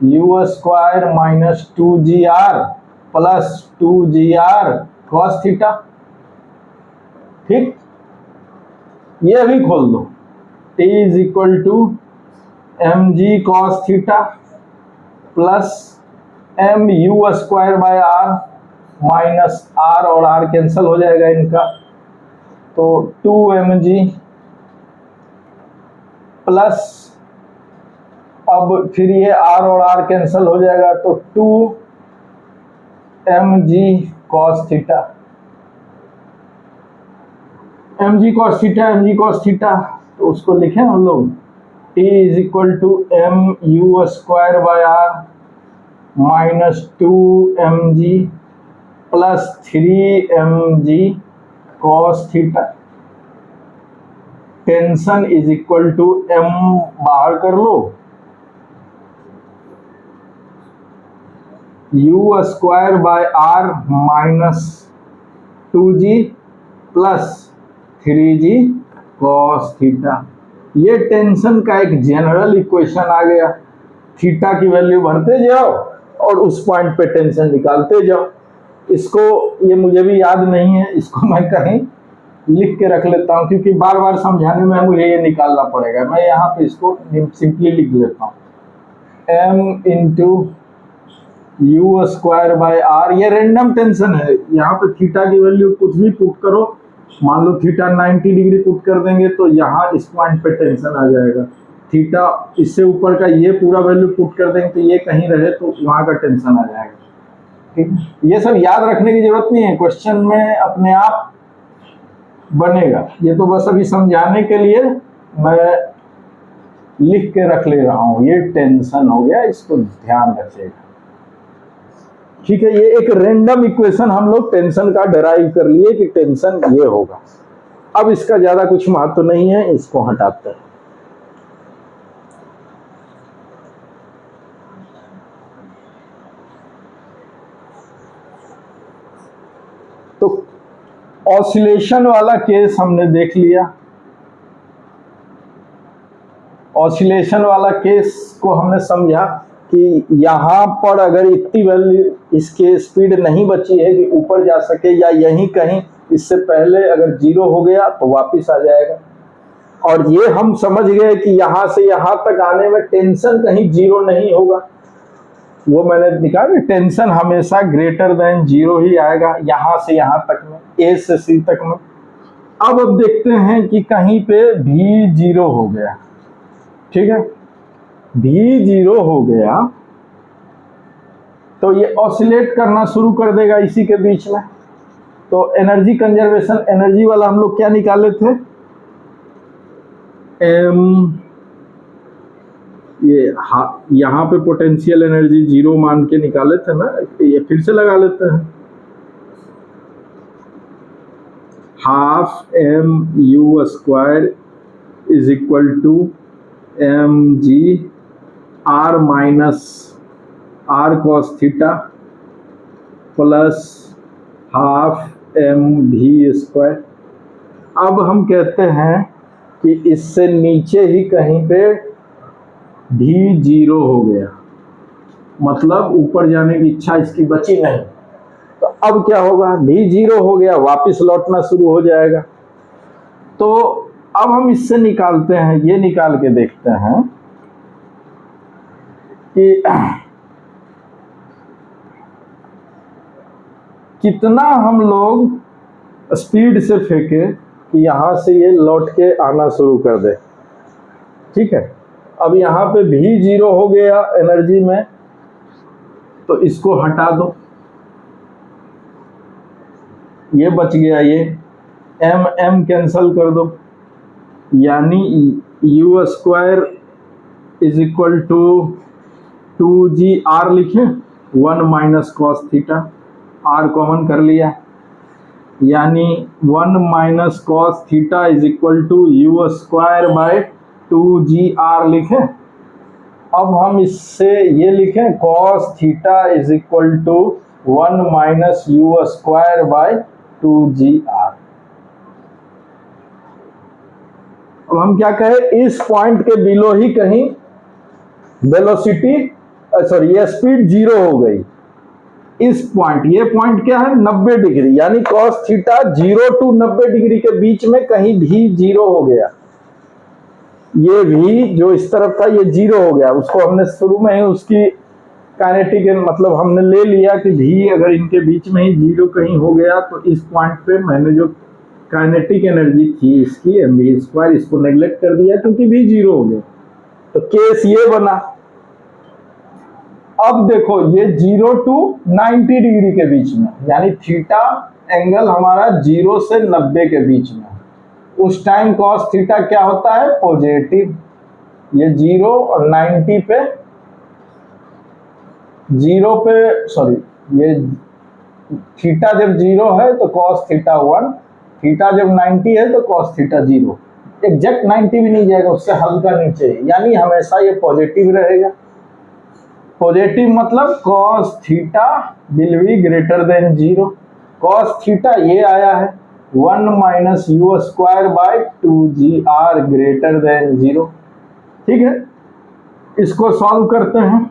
U square minus 2g R plus 2g R cos theta. ठीक, ये भी खोल दो। T is equal to M G cos theta plus M you square by R minus R और आर कैंसिल हो जाएगा इनका, तो 2mg प्लस अब फिर ये आर और आर कैंसिल हो जाएगा, तो 2mg cos theta. mg cos theta तो उसको लिखें हम लोग T is equal to M you square by R minus 2mg plus 3mg cos theta. Tension is equal to m बाहर कर लो, u square by R minus 2g plus 3g cos theta. ये टेंशन का एक जनरल इक्वेशन आ गया। थीटा की वैल्यू भरते जाओ और उस पॉइंट पे टेंशन निकालते जाओ। इसको, ये मुझे भी याद नहीं है, इसको मैं कहीं लिख के रख लेता हूँ, क्योंकि बार बार समझाने में मुझे ये निकालना पड़ेगा। मैं यहाँ पे इसको सिंपली लिख लेता हूँ, m into U square by R. ये रेंडम टेंशन है, यहाँ पे थीटा की वैल्यू कुछ भी पुट करो, मान लो थीटा 90 डिग्री पुट कर देंगे तो यहाँ इस पॉइंट पे टेंशन आ जाएगा। थीटा इससे ऊपर का ये पूरा वैल्यू पुट कर देंगे तो ये कहीं रहे तो वहाँ का टेंशन आ जाएगा। ठीक, ये सब याद रखने की जरूरत नहीं है, क्वेश्चन में अपने आप बनेगा। ये तो बस अभी समझाने के लिए मैं लिख के रख ले रहा हूँ। ये टेंशन हो गया, इसको ध्यान रखिएगा। ठीक है, ये एक रेंडम इक्वेशन हम लोग टेंशन का डराइव कर लिए कि टेंशन ये होगा। अब इसका ज्यादा कुछ महत्व नहीं है, इसको हटाते हैं। तो ऑसिलेशन वाला केस हमने देख लिया। ऑसिलेशन वाला केस को हमने समझा कि यहाँ पर अगर इतनी वैल्यू, इसके स्पीड नहीं बची है कि ऊपर जा सके, या यहीं कहीं इससे पहले अगर 0 हो गया तो वापस आ जाएगा। और ये हम समझ गए कि यहाँ से यहाँ तक आने में टेंशन कहीं 0 नहीं होगा, वो मैंने निकाला, टेंशन हमेशा ग्रेटर देन 0 ही आएगा, यहां से यहां तक में, ए से सी तक में। अब देखते हैं कि कहीं पे भी 0 हो गया, ठीक है, भी 0 हो गया तो ये ऑसिलेट करना शुरू कर देगा इसी के बीच में। तो एनर्जी कंजर्वेशन, एनर्जी वाला हम लोग क्या निकाले थे, ये यहाँ पे पोटेंशियल एनर्जी 0 मान के निकाले थे ना, ये फिर से लगा लेते हैं, ½ mu² is equal to mg r minus r cos theta plus ½ mv²। अब हम कहते हैं कि इससे नीचे ही कहीं पे भी 0 हो गया, मतलब ऊपर जाने की इच्छा इसकी बची नहीं। तो अब क्या होगा, भी 0 हो गया, वापस लौटना शुरू हो जाएगा। तो अब हम इससे निकालते हैं, ये निकाल के देखते हैं कि कितना हम लोग स्पीड से फेंके कि यहां से ये लौट के आना शुरू कर दे, ठीक है। अब यहाँ पे भी 0 हो गया एनर्जी में, तो इसको हटा दो, ये बच गया, ये m कैंसल कर दो, यानी u² is equal to 2gr लिखे, 1 minus cos theta, r common कर लिया, यानी 1 minus cos theta is equal to u² by 2gr लिखें। अब हम इससे ये लिखें, cos theta is equal to 1 minus u² by 2gr। अब हम क्या कहें, इस पॉइंट के बिलो ही कहीं वेलोसिटी, सॉरी ये स्पीड 0 हो गई। इस पॉइंट, ये पॉइंट क्या है, 90 डिग्री, यानी कॉस थीटा 0 टू 90 डिग्री के बीच में कहीं भी 0 हो गया। ये भी जो इस तरफ था ये 0 हो गया, उसको हमने शुरू में ही उसकी काइनेटिक मतलब हमने ले लिया कि भी अगर इनके बीच में ही 0 कहीं हो गया तो इस पॉइंट पे मैंने जो काइनेटिक एनर्जी थी इसकी mv², इसको नेग्लेक्ट कर दिया क्योंकि भी 0 हो गया। तो केस ये बना। अब देखो ये 0 टू 90 डिग्री के बीच में, यानी थीटा एंगल हमारा 0 से 90 के बीच में, उस टाइम कॉस थीटा क्या होता है, पॉजिटिव। ये 0 और 90 पे, 0 पे सॉरी, ये थीटा जब 0 है तो कॉस थीटा 1, थीटा जब 90 है तो कॉस थीटा 0। एग्जैक्ट 90 भी नहीं जाएगा, उससे हल्का नीचे, यानी हमेशा ये पॉजिटिव रहेगा। पॉजिटिव मतलब cos theta will be greater than 0। Cos theta ये आया है 1 minus u² by 2gr greater than 0, ठीक है। इसको सॉल्व करते हैं,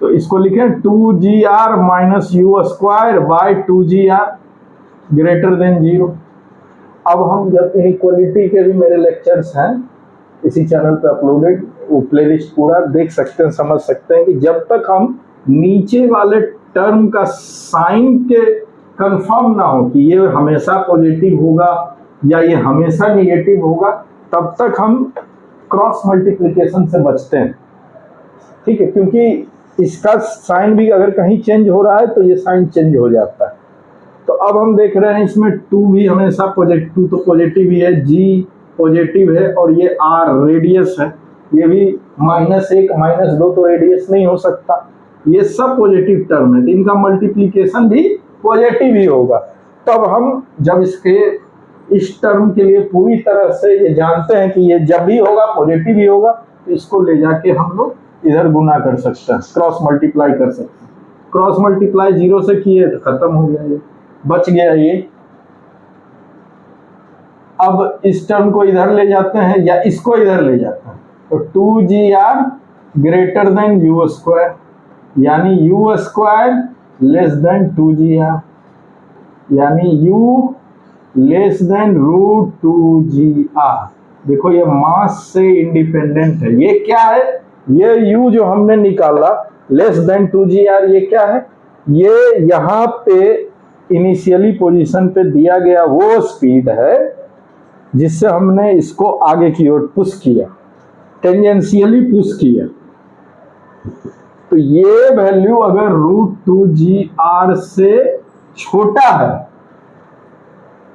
तो इसको लिखें 2gr minus u² by 2gr greater than 0। अब हम जब इनइक्वालिटी के भी मेरे लेक्चर्स हैं इसी चैनल पे अपलोडेड, वो प्लेलिस्ट पूरा देख सकते हैं, समझ सकते हैं कि जब तक हम नीचे वाले टर्म का साइन के कंफर्म ना हो कि ये हमेशा पॉजिटिव होगा या ये हमेशा निगेटिव होगा, तब तक हम क्रॉस मल्टीप्लिकेशन से बचते हैं, ठीक है। क्योंकि इसका साइन भी अगर कहीं चेंज हो रहा है तो ये साइन चेंज हो जाता है। तो अब हम देख रहे हैं इसमें 2 भी हमेशा पॉजिटिव, 2 तो पॉजिटिव ही है, g पॉजिटिव है और ये r रेडियस है, ये भी -1 -2 तो रेडियस नहीं हो सकता, ये सब पॉजिटिव टर्म है, तो इनका मल्टीप्लिकेशन भी पॉजिटिव ही होगा। तब हम जब इसके इस टर्म के लिए पूरी तरह से ये जानते हैं कि ये जब भी होगा पॉजिटिव ही होगा, तो इसको ले जाके हम लोग इधर गुना कर सकते हैं, क्रॉस मल्टीप्लाई कर सकते हैं। क्रॉस मल्टीप्लाई 0 से किए तो खत्म हो गया, ये बच गया ये। अब इस टर्म को इधर ले जाते हैं या इसको इधर ले जाते हैं, तो 2gr ग्रेटर देन u², यानी u² लेस देन 2gr, यानी u लेस देन √2gr। देखो ये मास से इंडिपेंडेंट है। ये क्या है, ये u जो हमने निकाला लेस देन 2g_r ये क्या है, ये यहाँ पे इनिशियली पोजीशन पे दिया गया वो स्पीड है जिससे हमने इसको आगे की ओर पुश किया, टेंजेंशियली पुश किया। तो ये वैल्यू अगर √2g_r से छोटा है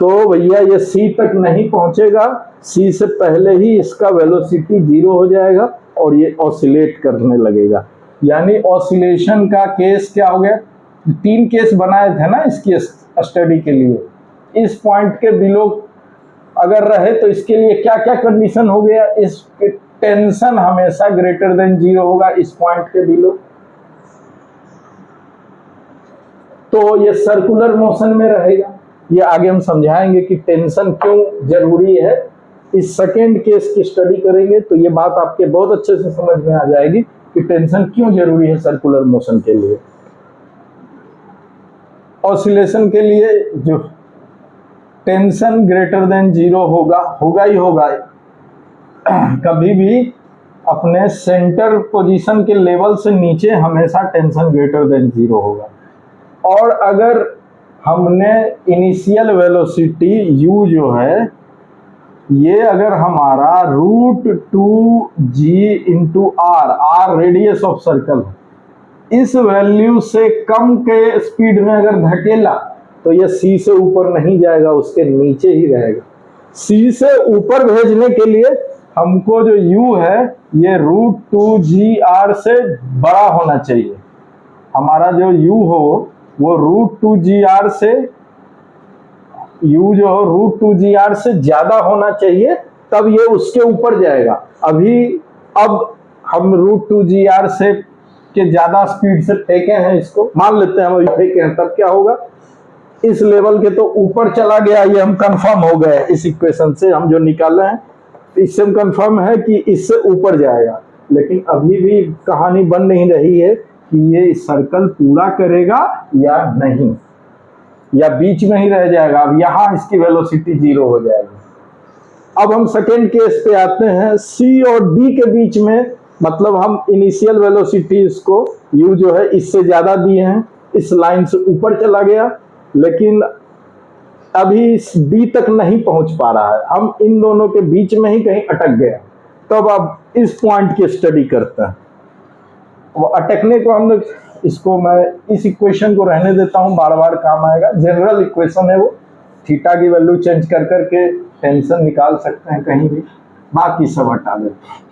तो भैया ये c तक नहीं पहुंचेगा, c से पहले ही इसका वेलोसिटी 0 हो जाएगा और ये ऑसिलेट करने लगेगा। यानी ऑसिलेशन का केस क्या हो गया, 3 केस बनाए थे ना इसकी स्टडी के लिए, इस पॉइंट के बिलो अगर रहे तो इसके लिए क्या क्या कंडीशन हो गया, इस टेंशन हमेशा ग्रेटर देन 0 होगा इस पॉइंट के बिलो, तो ये सर्कुलर मोशन में रहेगा। ये आगे हम समझाएंगे कि टेंशन क्यों जरूरी है, इस सेकेंड केस की स्टडी करेंगे तो ये बात आपके बहुत अच्छे से समझ में आ जाएगी कि टेंशन क्यों जरूरी है सर्कुलर मोशन के लिए। ऑसिलेशन के लिए जो टेंशन ग्रेटर देन 0 होगा ही होगा, कभी भी अपने सेंटर पोजीशन के लेवल से नीचे हमेशा टेंशन ग्रेटर देन 0 होगा। और अगर हमने इनिशियल वेलोसिटी u जो है ये अगर हमारा √2g/r, r radius of circle है, इस वैल्यू से कम के स्पीड में अगर धकेला तो ये c से ऊपर नहीं जाएगा, उसके नीचे ही रहेगा। c से ऊपर भेजने के लिए हमको जो u है ये √2g_r से बड़ा होना चाहिए, हमारा जो u हो वो √2g_r से, u जो हो √2g_r से ज्यादा होना चाहिए, तब ये उसके ऊपर जाएगा। अब हम √2g_r से के ज्यादा स्पीड से फेंके हैं इसको, मान लेते हैं हम अभी फेंके हैं, तब क्या होगा, इस लेवल के तो ऊपर चला गया, ये हम कंफर्म हो गए इस इक्वेशन से हम जो निकाले हैं, इससे हम कंफर्म है कि इससे ऊपर जाएगा। लेकिन अभी भी कहानी बन नहीं रही है कि ये सर्कल पूरा करेगा या नहीं, या बीच में ही रह जाएगा। अब यहाँ इसकी वेलोसिटी 0 हो जाएगी। अब हम सेकेंड केस पे आते हैं, C और D के बीच में, मतलब हम इनिशियल वेलोसिटी इसको u जो है इससे ज्यादा दिए हैं, इस लाइन से ऊपर चला गया, लेकिन अभी D तक नहीं पहुंच पा रहा है, हम इन दोनों के बीच में ही कहीं अटक गया। तब अब इस पॉइंट की स्टडी करते हैं। वो अटकने को हम लोग, इसको मैं इस इक्वेशन को रहने देता हूं, बार बार काम आएगा, जनरल इक्वेशन है वो, थीटा की वैल्यू चेंज कर करके टेंशन निकाल सकते हैं कहीं भी, बाकी सब हटा देते हैं।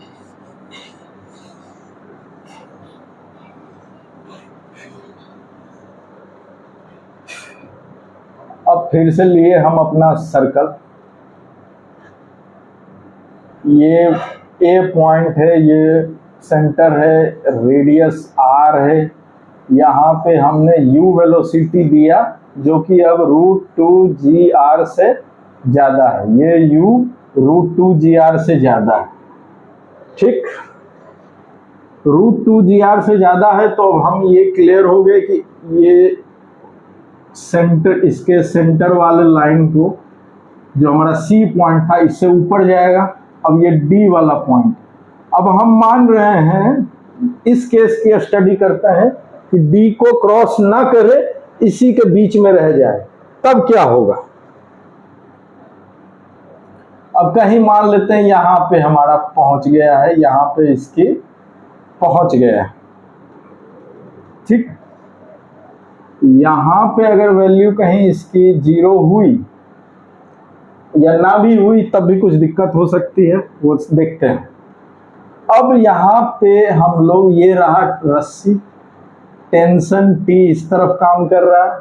अब फिर से लिए हम अपना सर्कल, ये ए पॉइंट है, ये सेंटर है, रेडियस r है, यहाँ पे हमने u वेलोसिटी दिया जो कि अब √2g_r से ज्यादा है, ये u √2g_r से ज्यादा है, ठीक, √2g_r से ज्यादा है। तो हम ये क्लियर हो गए कि ये सेंटर, इसके सेंटर वाले लाइन को जो हमारा C पॉइंट था इससे ऊपर जाएगा। अब ये D वाला पॉइंट, अब हम मान रहे हैं, इस केस की स्टडी करते हैं कि D को क्रॉस ना करे, इसी के बीच में रह जाए, तब क्या होगा। अब कहीं मान लेते हैं यहाँ पे हमारा पहुंच गया है, यहाँ पे इसकी पहुंच गया है, ठीक, यहाँ पे अगर वैल्यू कहीं इसकी 0 हुई या ना भी हुई तब भी कुछ दिक्कत हो सकती है, वो देखते हैं। अब यहाँ पे हम लोग, ये रहा रस्सी, टेंशन T इस तरफ काम कर रहा है,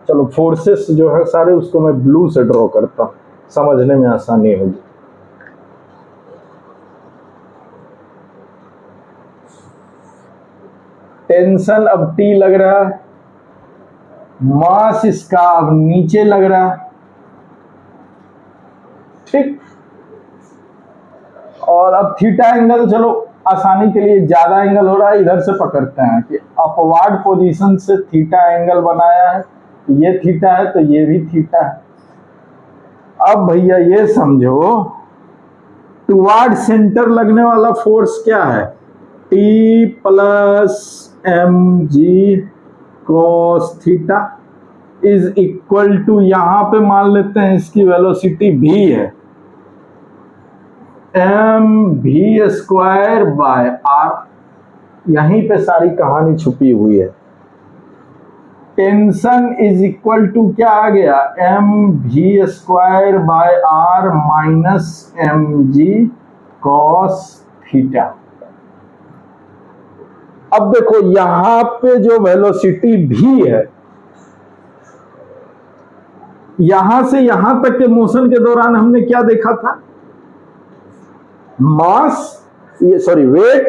चलो फोर्सेस जो है सारे उसको मैं ब्लू से ड्रॉ करता हूँ, समझने में आसानी होगी। टेंशन अब T लग रहा है, मास इसका अब नीचे लग रहा है, ठीक, और अब थीटा एंगल, चलो आसानी के लिए ज्यादा एंगल हो रहा है, इधर से पकड़ते हैं कि अपवर्ड पोजीशन से थीटा एंगल बनाया है, ये थीटा है तो ये भी थीटा है। अब भैया ये समझो, टुवार्ड सेंटर लगने वाला फोर्स क्या है, T + mg cos theta is equal to, यहां पे मान लेते हैं इसकी वेलोसिटी v है, mv स्क्वायर बाय r। यहीं पे सारी कहानी छुपी हुई है। टेंशन इज इक्वल टू क्या आ गया, mv square by r minus mg cos theta. अब देखो यहां पे जो वेलोसिटी v है, यहां से यहां तक के मोशन के दौरान हमने क्या देखा था, वेट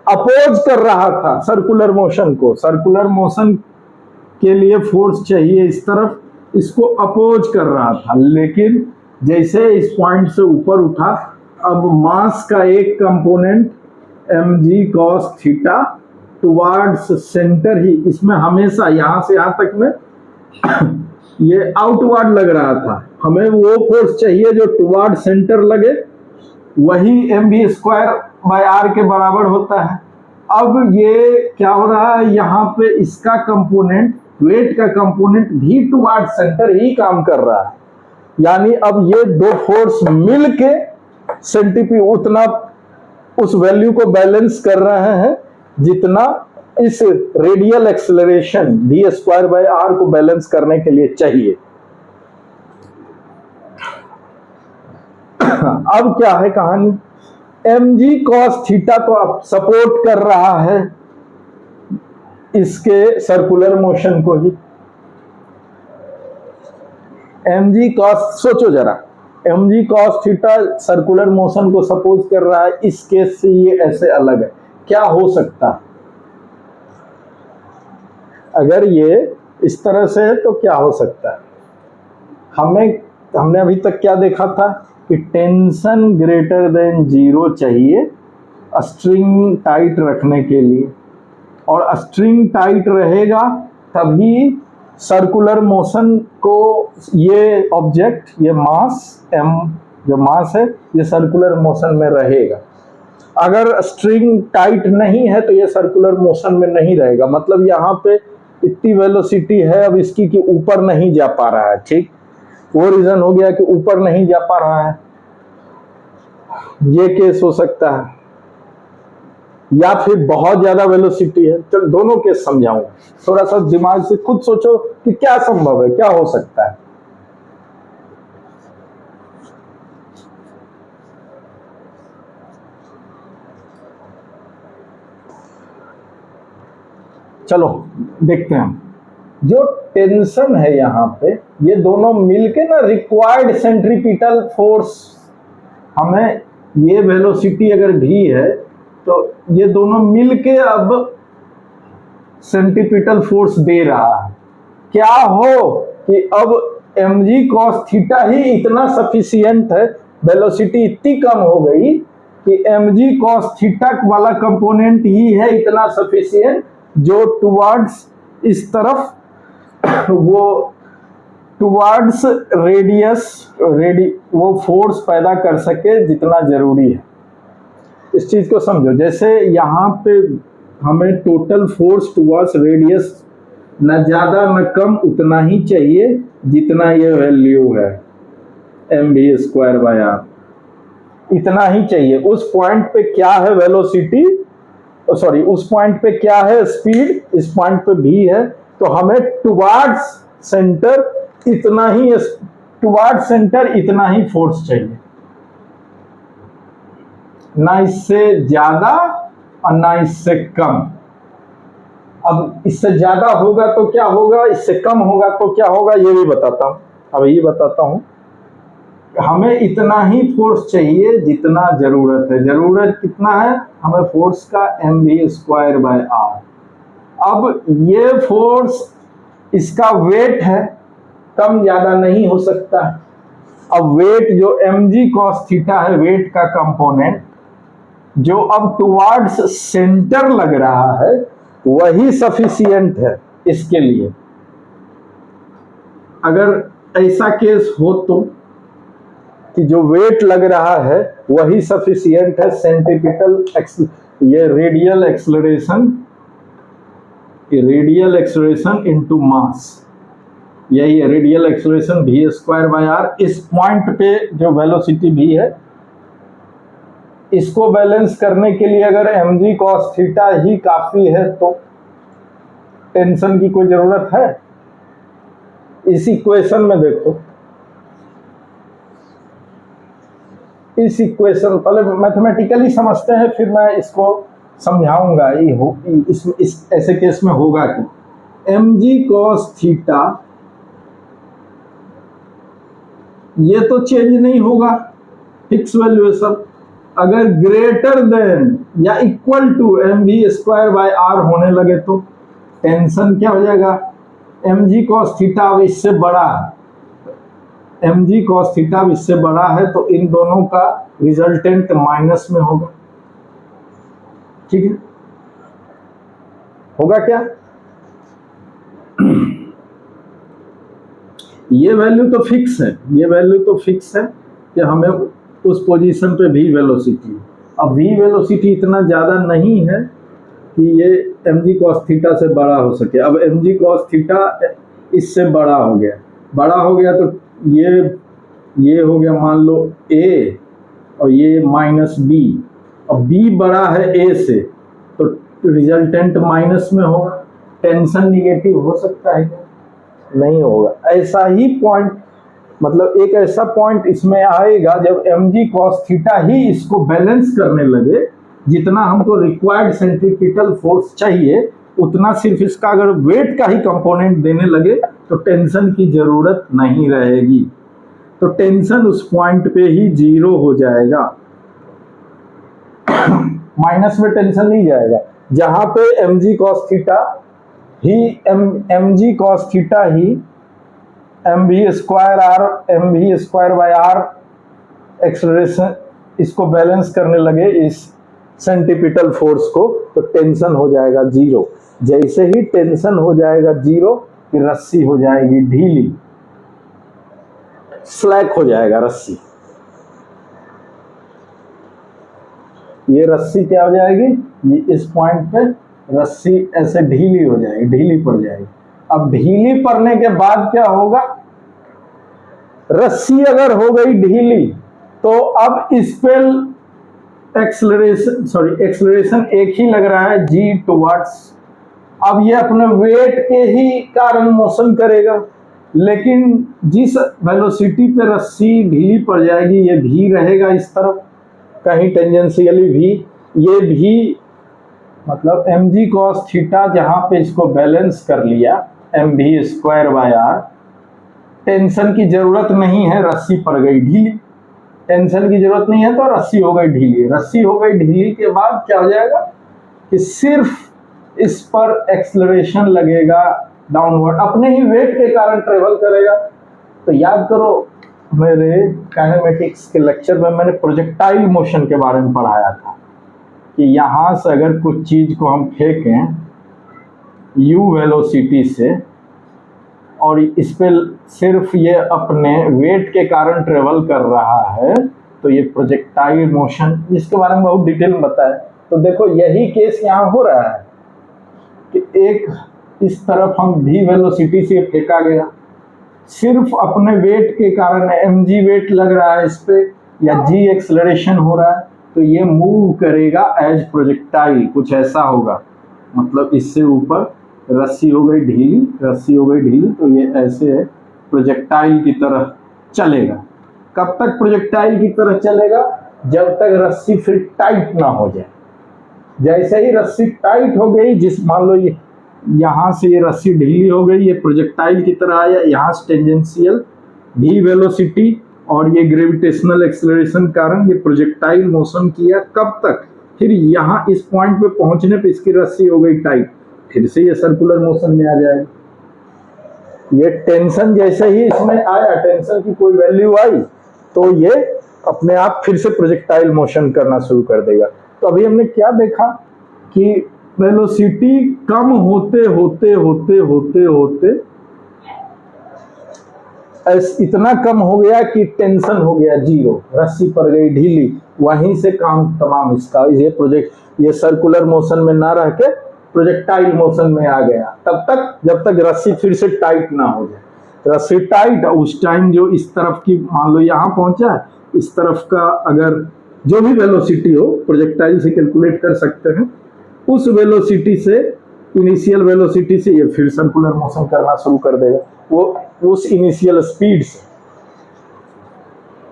अपोज कर रहा था सर्कुलर मोशन को। सर्कुलर मोशन के लिए फोर्स चाहिए इस तरफ, इसको अपोज कर रहा था, लेकिन जैसे इस पॉइंट से ऊपर उठा, अब मास का एक कंपोनेंट mg cos थीटा टुवार्ड्स सेंटर ही, इसमें हमेशा यहां से यहां तक में ये आउटवर्ड लग रहा था, हमें वो फोर्स चाहिए जो टुवार्ड सेंटर लगे, वही mv स्क्वायर बाय r के बराबर होता है। अब ये क्या हो रहा है, यहाँ पे इसका कंपोनेंट, वेट का कंपोनेंट भी टुवार्ड सेंटर ही काम कर रहा है, यानी अब ये दो फोर्स मिलके सेंटीपीड उतना उस वैल्यू को बैलेंस कर रहे हैं जितना इस radial acceleration v square by r को बैलेंस करने के लिए चाहिए। अब क्या है कहानी, mg cos थीटा तो अब सपोर्ट कर रहा है इसके सर्कुलर मोशन को ही। mg cos, सोचो जरा, mg cos theta circular motion को सपोज कर रहा है, इस केस से ये ऐसे अलग है, क्या हो सकता है, अगर ये इस तरह से है तो क्या हो सकता है, हमने अभी तक क्या देखा था कि टेंशन ग्रेटर देन 0 चाहिए स्ट्रिंग टाइट रखने के लिए, और स्ट्रिंग टाइट रहेगा तभी सर्कुलर मोशन को ये ऑब्जेक्ट, ये मास m जो मास है, ये सर्कुलर मोशन में रहेगा। अगर स्ट्रिंग टाइट नहीं है तो ये सर्कुलर मोशन में नहीं रहेगा, मतलब यहाँ पे इतनी वेलोसिटी है अब इसकी कि ऊपर नहीं जा पा रहा है, ठीक, वो रीजन हो गया कि ऊपर नहीं जा पा रहा है, ये केस हो सकता है, या फिर बहुत ज्यादा वेलोसिटी है। चल दोनों केस समझाऊंगा, थोड़ा सा दिमाग से खुद सोचो कि क्या संभव है, क्या हो सकता है। चलो देखते हैं, जो टेंशन है यहाँ पे, ये दोनों मिलके ना रिक्वायर्ड सेंट्रीपिटल फोर्स, हमें ये वेलोसिटी अगर भी है तो ये दोनों मिलके अब सेंट्रीपिटल फोर्स दे रहा है। क्या हो कि अब mg cos थीटा ही इतना सफिशिएंट है, वेलोसिटी इतनी कम हो गई कि mg cos थीटा वाला कंपोनेंट ही है इतना सफिशिएंट जो टुवार्ड्स इस तरफ वो टुवार्ड्स रेडियस वो फोर्स पैदा कर सके जितना जरूरी है। इस चीज को समझो, जैसे यहाँ पे हमें टोटल फोर्स टुवार्ड्स रेडियस न ज्यादा न कम उतना ही चाहिए जितना ये वैल्यू है mv स्क्वायर बाय r, इतना ही चाहिए। उस पॉइंट पे क्या है वेलोसिटी, सॉरी उस पॉइंट पे क्या है स्पीड, इस पॉइंट पे भी है, तो हमें टुवार्ड्स सेंटर इतना ही, टुवार्ड्स सेंटर इतना ही फोर्स चाहिए, ना इससे ज्यादा और ना इससे कम। अब इससे ज्यादा होगा तो क्या होगा, इससे कम होगा तो क्या होगा, ये भी बताता हूं। अब ये बताता हूं, हमें इतना ही फोर्स चाहिए जितना जरूरत है। जरूरत कितना है हमें फोर्स का, mv स्क्वायर बाय r। अब ये फोर्स इसका वेट है, कम ज्यादा नहीं हो सकता। अब वेट जो mg cos थीटा है, वेट का कंपोनेंट जो अब टुवार्ड्स सेंटर लग रहा है, वही सफिशिएंट है इसके लिए। अगर ऐसा केस हो तो कि जो वेट लग रहा है वही सफिशिएंट है सेंट्रीपिटल ये radial acceleration radial acceleration into mass, यही है radial acceleration v square by R. इस पॉइंट पे जो वेलोसिटी v है, इसको बैलेंस करने के लिए अगर mg cos थीटा ही काफी है तो टेंशन की कोई जरूरत है? इस इक्वेशन में देखो, इस इक्वेशन पहले मैथमेटिकली समझते हैं, फिर मैं इसको समझाऊंगा इस ऐसे केस में होगा कि mg cos थीटा ये तो चेंज नहीं होगा, फिक्स वैल्यू है सब। अगर ग्रेटर देन या equal to mv square by R होने लगे तो टेंशन क्या हो जाएगा? mg cos थीटा अब इससे बड़ा है, mg cos थीटा अब इससे बड़ा है, तो इन दोनों का रिजल्टेंट माइनस में होगा। ठीक है, होगा क्या? ये वैल्यू तो फिक्स है, ये वैल्यू तो फिक्स है कि हमें उस पोजीशन पे v वेलोसिटी, अब v वेलोसिटी इतना ज़्यादा नहीं है कि ये mg cos थीटा से बड़ा हो सके। अब mg cos थीटा इससे बड़ा हो गया तो ये हो गया मान लो a और ये माइनस b, और b बड़ा है a से तो रिजल्टेंट माइनस में होगा। टेंशन निगेटिव हो सकता है क्या? नहीं होगा। ऐसा ही पॉइंट, मतलब एक ऐसा पॉइंट इसमें आएगा जब mg cos थीटा ही इसको बैलेंस करने लगे, जितना हमको रिक्वायर्ड सेंट्रीपिटल फोर्स चाहिए उतना सिर्फ इसका अगर वेट का ही कंपोनेंट देने लगे तो टेंशन की जरूरत नहीं रहेगी, तो टेंशन उस पॉइंट पे ही जीरो हो जाएगा। माइनस में टेंशन नहीं जाएगा। जहां पे mg cos थीटा ही mg cos थीटा ही mv square by R acceleration इसको बैलेंस करने लगे इस सेंट्रीपिटल फोर्स को, तो टेंशन हो जाएगा जीरो। जैसे ही टेंशन हो जाएगा जीरो, फिर रस्सी हो जाएगी ढीली, स्लैक हो जाएगा रस्सी। ये रस्सी क्या हो जाएगी? ये इस पॉइंट पे रस्सी ऐसे ढीली हो जाएगी, ढीली पड़ जाएगी। अब ढीली पड़ने के बाद क्या होगा? रस्सी अगर हो गई ढीली तो अब इस पे एक्सेलरेशन एक ही लग रहा है g टुवर्ड्स, अब ये अपने वेट के ही कारण मोशन करेगा, लेकिन जिस वेलोसिटी पे रस्सी ढीली पड़ जाएगी ये v रहेगा इस तरफ कहीं टेंजेंशियली v, ये v मतलब mg cos थीटा जहां पे इसको बैलेंस कर लिया mv square by R, tension की जरूरत नहीं है, रस्सी पड़ गई ढीली। टेंशन की जरूरत नहीं है तो रस्सी हो गई ढीली। रस्सी हो गई ढीली के बाद क्या हो जाएगा कि सिर्फ इस पर एक्सेलरेशन लगेगा डाउनवर्ड, अपने ही वेट के कारण ट्रेवल करेगा। तो याद करो मेरे काइनेमेटिक्स के लेक्चर में मैंने प्रोजेक्टाइल मोशन के बारे में पढ़ाया था कि यहाँ से अगर कुछ चीज को हम फेंकें u वेलोसिटी से और इस पे सिर्फ ये अपने वेट के कारण ट्रेवल कर रहा है, तो ये प्रोजेक्टाइल मोशन, इसके बारे में बहुत डिटेल में बताया। तो देखो यही केस यहाँ हो रहा है कि एक इस तरफ हम v वेलोसिटी से फेंका गया, सिर्फ अपने वेट के कारण mg वेट लग रहा है इस पे या g एक्सेलरेशन हो रहा है, तो ये मूव करेगा एज प्रोजेक्टाइल, कुछ ऐसा होगा। मतलब इससे ऊपर रस्सी हो गई ढीली, रस्सी हो गई ढीली, तो ये ऐसे है प्रोजेक्टाइल की तरह चलेगा। कब तक प्रोजेक्टाइल की तरह चलेगा? जब तक रस्सी फिर टाइट ना हो जाए। जैसे ही रस्सी टाइट हो गई, जिस मान लो ये यहाँ से ये रस्सी ढीली हो गई, ये प्रोजेक्टाइल की तरह आया, यहाँ से टेंजेंशियल v वेलोसिटी और ये ग्रेविटेशनल एक्सेलरेशन कारण ये प्रोजेक्टाइल मोशन किया। कब तक? फिर यहाँ इस पॉइंट पे पहुंचने पे इसकी रस्सी हो गई टाइट, फिर से ये सर्कुलर मोशन में आ जाएगा। ये टेंशन जैसे ही इसमें आया, टेंशन की कोई वैल्यू आई, तो ये अपने आप फिर से प्रोजेक्टाइल मोशन करना शुरू कर देगा। तो अभी हमने क्या देखा कि वेलोसिटी कम होते होते होते होते होते इतना कम हो गया कि टेंशन हो गया जीरो, रस्सी पड़ गई ढीली, वहीं से काम तमाम इसका। ये सर्कुलर मोशन में ना रह के प्रोजेक्टाइल मोशन में आ गया, तब तक जब तक रस्सी फिर से टाइट ना हो जाए। रस्सी टाइट, उस टाइम जो इस तरफ की मान लो यहाँ पहुंचा है, इस तरफ का अगर जो भी वेलोसिटी हो प्रोजेक्टाइल से कैलकुलेट कर सकते हैं, उस वेलोसिटी से, इनिशियल वेलोसिटी से ये फिर सर्कुलर मोशन करना शुरू कर देगा, वो उस इनिशियल स्पीड से।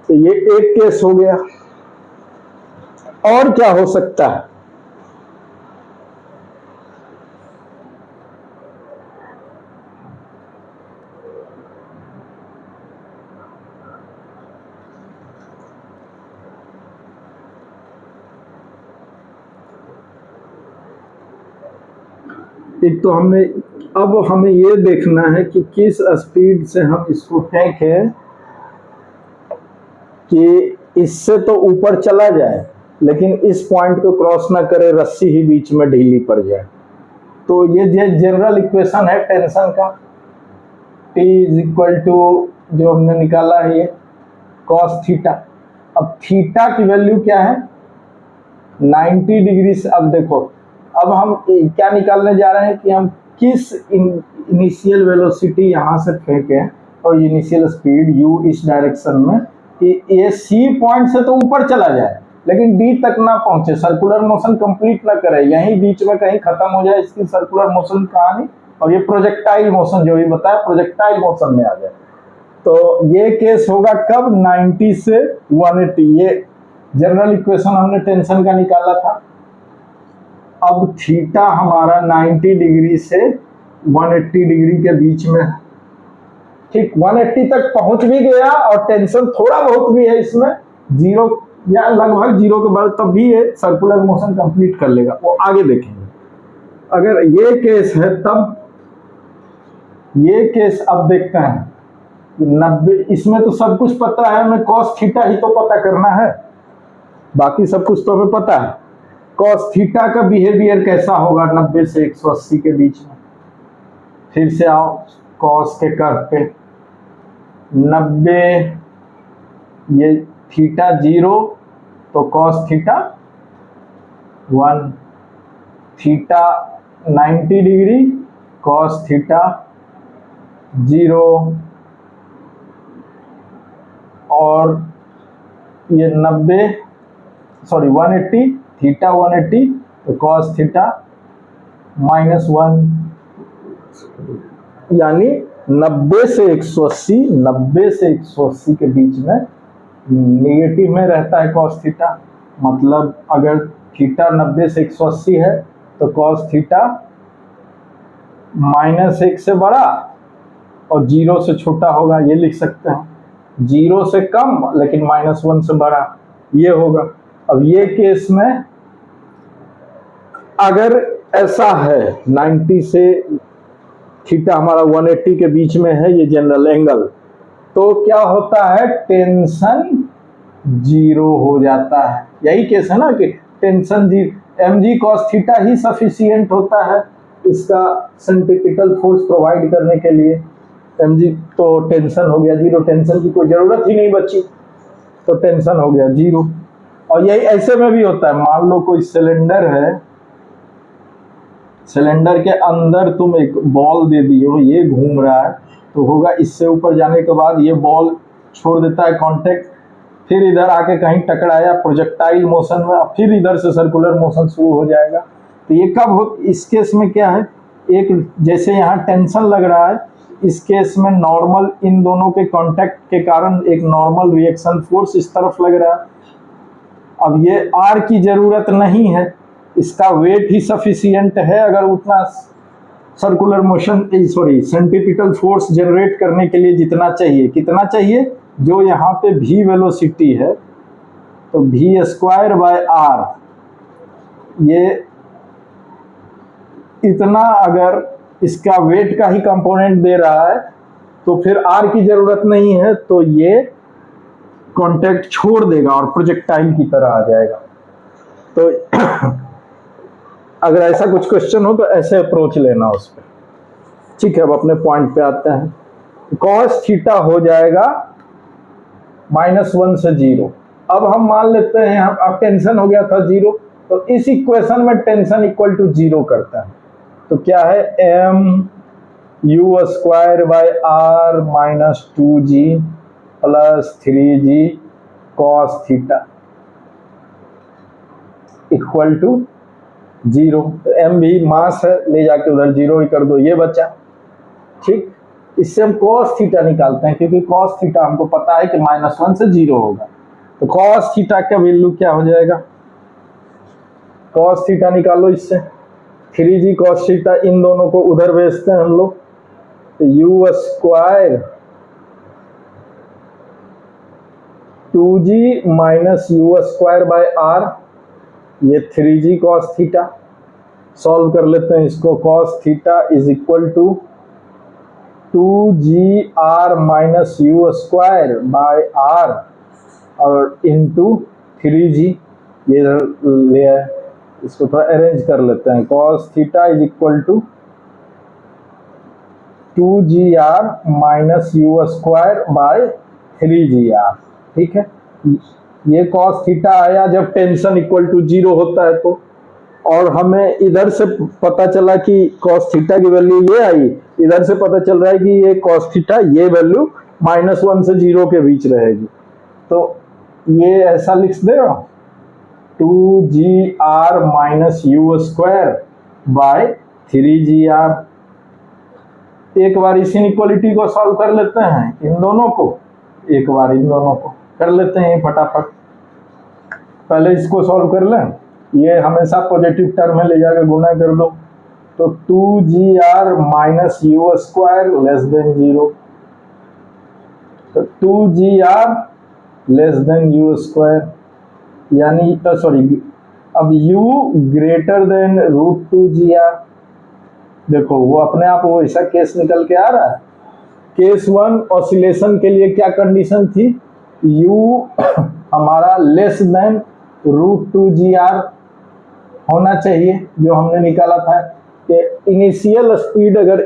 तो ये एक केस हो गया। और क्या हो सकता है? एक तो हमने, अब हमें ये देखना है कि किस स्पीड से हम इसको फेंकें कि इससे तो ऊपर चला जाए लेकिन इस पॉइंट को क्रॉस ना करे, रस्सी ही बीच में ढीली पड़ जाए। तो ये जनरल इक्वेशन है टेंशन का, T इज इक्वल टू जो हमने निकाला है ये कॉस थीटा। अब थीटा की वैल्यू क्या है? 90 डिग्री से। अब देखो, अब हम क्या निकालने जा रहे हैं कि हम किस इनिशियल वेलोसिटी यहाँ से फेंके और इनिशियल स्पीड u इस डायरेक्शन में, कि ये C पॉइंट से तो ऊपर चला जाए लेकिन D तक ना पहुंचे, सर्कुलर मोशन कंप्लीट ना करे, यहीं बीच में कहीं खत्म हो जाए इसकी सर्कुलर मोशन कहानी, और ये प्रोजेक्टाइल मोशन जो भी बताया प्रोजेक्टाइल मोशन में आ जाए। तो ये केस होगा कब? 90 से 180। ये जनरल इक्वेशन हमने टेंशन का निकाला था। अब थीटा हमारा 90 डिग्री से 180 डिग्री के बीच में, ठीक 180 तक पहुंच भी गया और टेंशन थोड़ा बहुत भी है इसमें, जीरो या लगभग जीरो के बाद, तब भी ये सर्कुलर मोशन कंप्लीट कर लेगा, वो आगे देखेंगे। अगर ये केस है तब, ये केस अब देखते हैं 90, इसमें तो सब कुछ पता है हमें, कॉस थीटा ही तो पता करना है, बाकी सब कुछ तो हमें पता है। कॉस थीटा का बिहेवियर कैसा होगा 90 से 180 के बीच में? फिर से आओ कॉस के कर्व पे, 90 ये थीटा 0 तो cos theta 1, theta 90 degree cos theta 0, और ये 180 थीटा 180 तो कॉस थीटा -1, यानी 90 से 180, 90 से 180 के बीच में नेगेटिव में रहता है कॉस थीटा। मतलब अगर थीटा 90 से 180 है तो कॉस थीटा -1 से बड़ा और 0 से छोटा होगा, ये लिख सकते हैं। 0 से कम लेकिन -1 से बड़ा, ये होगा। अब ये केस में अगर ऐसा है 90 से थीटा हमारा 180 के बीच में है, ये जनरल एंगल, तो क्या होता है? टेंशन 0 हो जाता है। यही केस है ना कि टेंशन mg cos थीटा ही सफिशिएंट होता है इसका सेंट्रीपिटल फोर्स प्रोवाइड करने के लिए। mg तो टेंशन हो गया 0, टेंशन की कोई जरूरत ही नहीं बची, तो टेंशन हो गया 0। और यही ऐसे में भी होता है, मान लो कोई सिलेंडर है, सिलेंडर के अंदर तुम एक बॉल दे दियो, ये घूम रहा है, तो होगा इससे ऊपर जाने के बाद ये बॉल छोड़ देता है कांटेक्ट, फिर इधर आके कहीं टकराया प्रोजेक्टाइल मोशन में, फिर इधर से सर्कुलर मोशन शुरू हो जाएगा। तो ये कब हो? इस केस में क्या है, एक जैसे यहाँ टेंशन लग रहा है, इस केस में नॉर्मल इन दोनों के कांटेक्ट के कारण एक नॉर्मल रिएक्शन फोर्स इस तरफ लग रहा है। अब ये आर की जरूरत नहीं है, इसका वेट ही सफिशिएंट है अगर उतना circular motion centripetal force generate करने के लिए जितना चाहिए। कितना चाहिए? जो यहाँ पे v वेलोसिटी है तो v²/r, ये इतना अगर इसका वेट का ही कंपोनेंट दे रहा है तो फिर r की जरूरत नहीं है, तो ये कांटेक्ट छोड़ देगा और प्रोजेक्टाइल की तरह आ जाएगा। तो अगर ऐसा कुछ क्वेश्चन हो तो ऐसे अप्रोच लेना उस पर। ठीक है, अब अपने पॉइंट पे आते हैं। कॉस थीटा हो जाएगा -1 से 0। अब हम मान लेते हैं अब टेंशन हो गया था 0, तो इस इक्वेशन में टेंशन इक्वल टू 0 करता है। तो क्या है M you square by R minus 2g plus 3g cos theta equal to 0। तो एम भी मास है, ले जाके उधर 0 ही कर दो, ये बचा। ठीक, इससे हम कॉस थीटा निकालते हैं, क्योंकि कॉस थीटा हमको पता है कि -1 से 0 होगा। तो कॉस थीटा का वैल्यू क्या हो जाएगा, कॉस थीटा निकालो इससे, 3g कॉस थीटा, इन दोनों को उधर भेजते हैं हम लोग। तो U square 2g minus U square by R, ये 3g कॉस थीटा, सॉल्व कर लेते हैं इसको। Cos theta is equal to 2g R minus U square by R और इंटू 3g, ये ले आए, इसको थोड़ा अरेंज कर लेते हैं। Cos theta is equal to 2gr minus U square by 3gr। ठीक है, ये कॉस थीटा आया जब टेंशन इक्वल टू 0 होता है तो, और हमें इधर से पता चला कि कॉस थीटा की वैल्यू ये आई, इधर से पता चल रहा है कि ये कॉस थीटा ये वैल्यू -1 से 0 के बीच रहेगी। तो ये ऐसा लिख दे रहा हूं, 2gr minus U square by 3gr। एक बार इस इनइक्वालिटी को सॉल्व कर लेते हैं, इन दोनों को, एक बार इन दोनों को कर लेते हैं फटाफट। पहले इसको सॉल्व कर लें, ये हमेशा पॉजिटिव टर्म में ले जाकर गुना कर दो। तो 2gr minus U square less than 0, तो 2gr less than you square, यानी सॉरी, अब u ग्रेटर देन √2gr। देखो वो अपने आप वो ऐसा केस निकल के आ रहा है। केस 1 ऑसिलेशन के लिए क्या कंडीशन थी, u हमारा लेस देन √2gr होना चाहिए, जो हमने निकाला था कि इनिशियल स्पीड अगर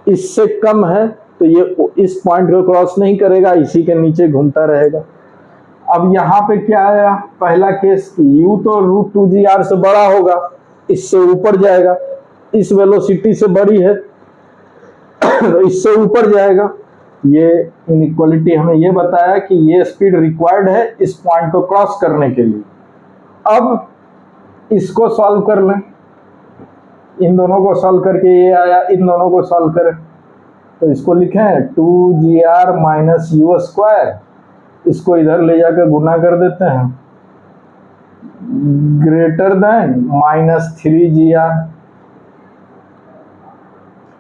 इससे कम है तो ये इस पॉइंट को क्रॉस नहीं करेगा, इसी के नीचे घूमता रहेगा। अब यहाँ पे क्या आया, पहला केस, u तो √2gr से बड़ा होगा, इससे ऊपर जाएगा, इस वेलोसिटी से बड़ी है तो इससे ऊपर जाएगा। ये इनइक्वालिटी हमें ये बताया कि ये स्पीड रिक्वायर्ड है इस पॉइंट को क्रॉस करने के लिए। अब इसको सॉल्व कर लें, इन दोनों को सॉल्व करके ये आया, इन दोनों को सॉल्व करें तो इसको लिखें 2gr माइनस यू स्क्वायर, इसको इधर ले जाकर गुना कर देते हैं, greater than -3gr,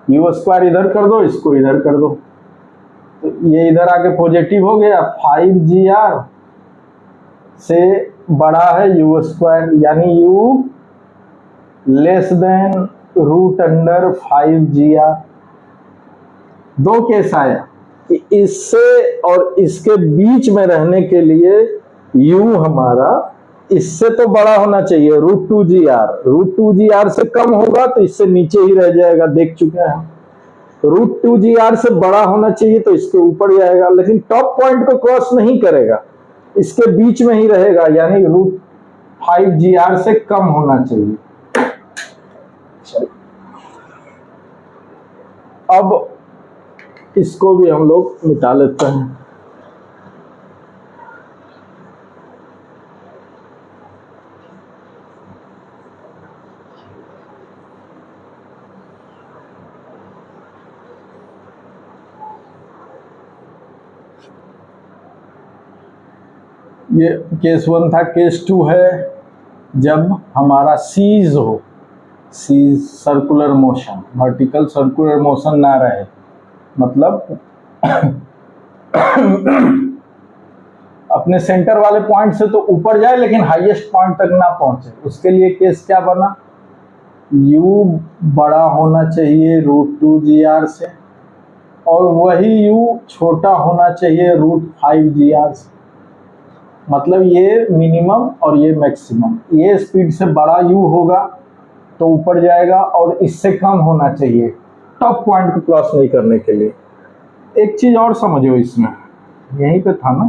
you square इधर कर दो, इसको इधर कर दो, तो ये इधर आके पॉजिटिव हो गया। 5gr से बड़ा है यू स्क्वायर, यानी u लेस देन √5gr। दो केस आया कि इससे और इसके बीच में रहने के लिए u हमारा इससे तो बड़ा होना चाहिए, √2gr से कम होगा तो इससे नीचे ही रह जाएगा, देख चुके हैं। √2gr से बड़ा होना चाहिए तो इसके ऊपर जाएगा, लेकिन टॉप पॉइंट को क्रॉस नहीं करेगा, इसके बीच में ही रहेगा, यानी √5gr से कम होना चाहिए। अब इसको भी हम लोग मिटा लेते हैं। ये केस 1 था। केस 2 है जब हमारा सीज हो, cease circular motion, vertical circular motion ना रहे, मतलब अपने सेंटर वाले पॉइंट से तो ऊपर जाए लेकिन हाईएस्ट पॉइंट तक ना पहुंचे। उसके लिए केस क्या बना, u बड़ा होना चाहिए √2gr से और वही u छोटा होना चाहिए √5gr से। मतलब ये मिनिमम और ये मैक्सिमम, ये स्पीड से बड़ा u होगा तो ऊपर जाएगा और इससे कम होना चाहिए टॉप पॉइंट को क्रॉस नहीं करने के लिए। एक चीज और समझो इसमें, यहीं पे था ना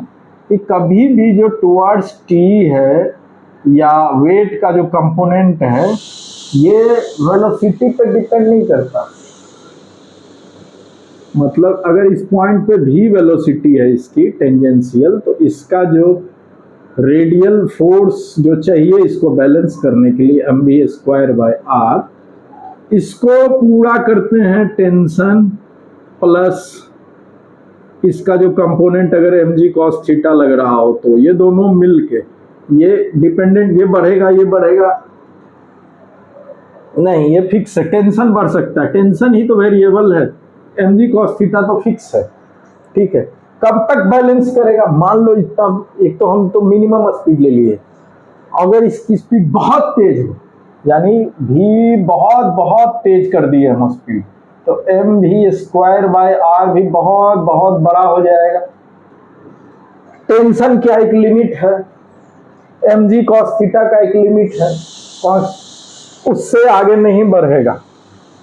कि कभी भी जो टुवर्ड्स t है या वेट का जो कंपोनेंट है ये वेलोसिटी पे डिपेंड नहीं करता। मतलब अगर इस पॉइंट पे भी वेलोसिटी है इसकी टेंजेंशियल, तो इसका जो रेडियल फोर्स जो चाहिए इसको बैलेंस करने के लिए mv²/r, इसको पूरा करते हैं टेंशन प्लस इसका जो कंपोनेंट अगर mg cos थीटा लग रहा हो, तो ये दोनों मिलके ये डिपेंडेंट, ये बढ़ेगा ये बढ़ेगा नहीं, ये फिक्स है। टेंशन बढ़ सकता है, टेंशन ही तो वेरिएबल है, mg cos थीटा तो फिक्स है। ठीक है, कब तक बैलेंस करेगा? मान लो इतना, एक तो हम तो मिनिमम स्पीड ले लिए, अगर इसकी स्पीड बहुत तेज हो, यानी भी बहुत बहुत तेज कर दी है हम स्पीड, तो mv²/r भी बहुत बहुत बड़ा हो जाएगा। टेंशन क्या एक लिमिट है, mg cos थीटा का एक लिमिट है, उससे आगे नहीं बढ़ेगा।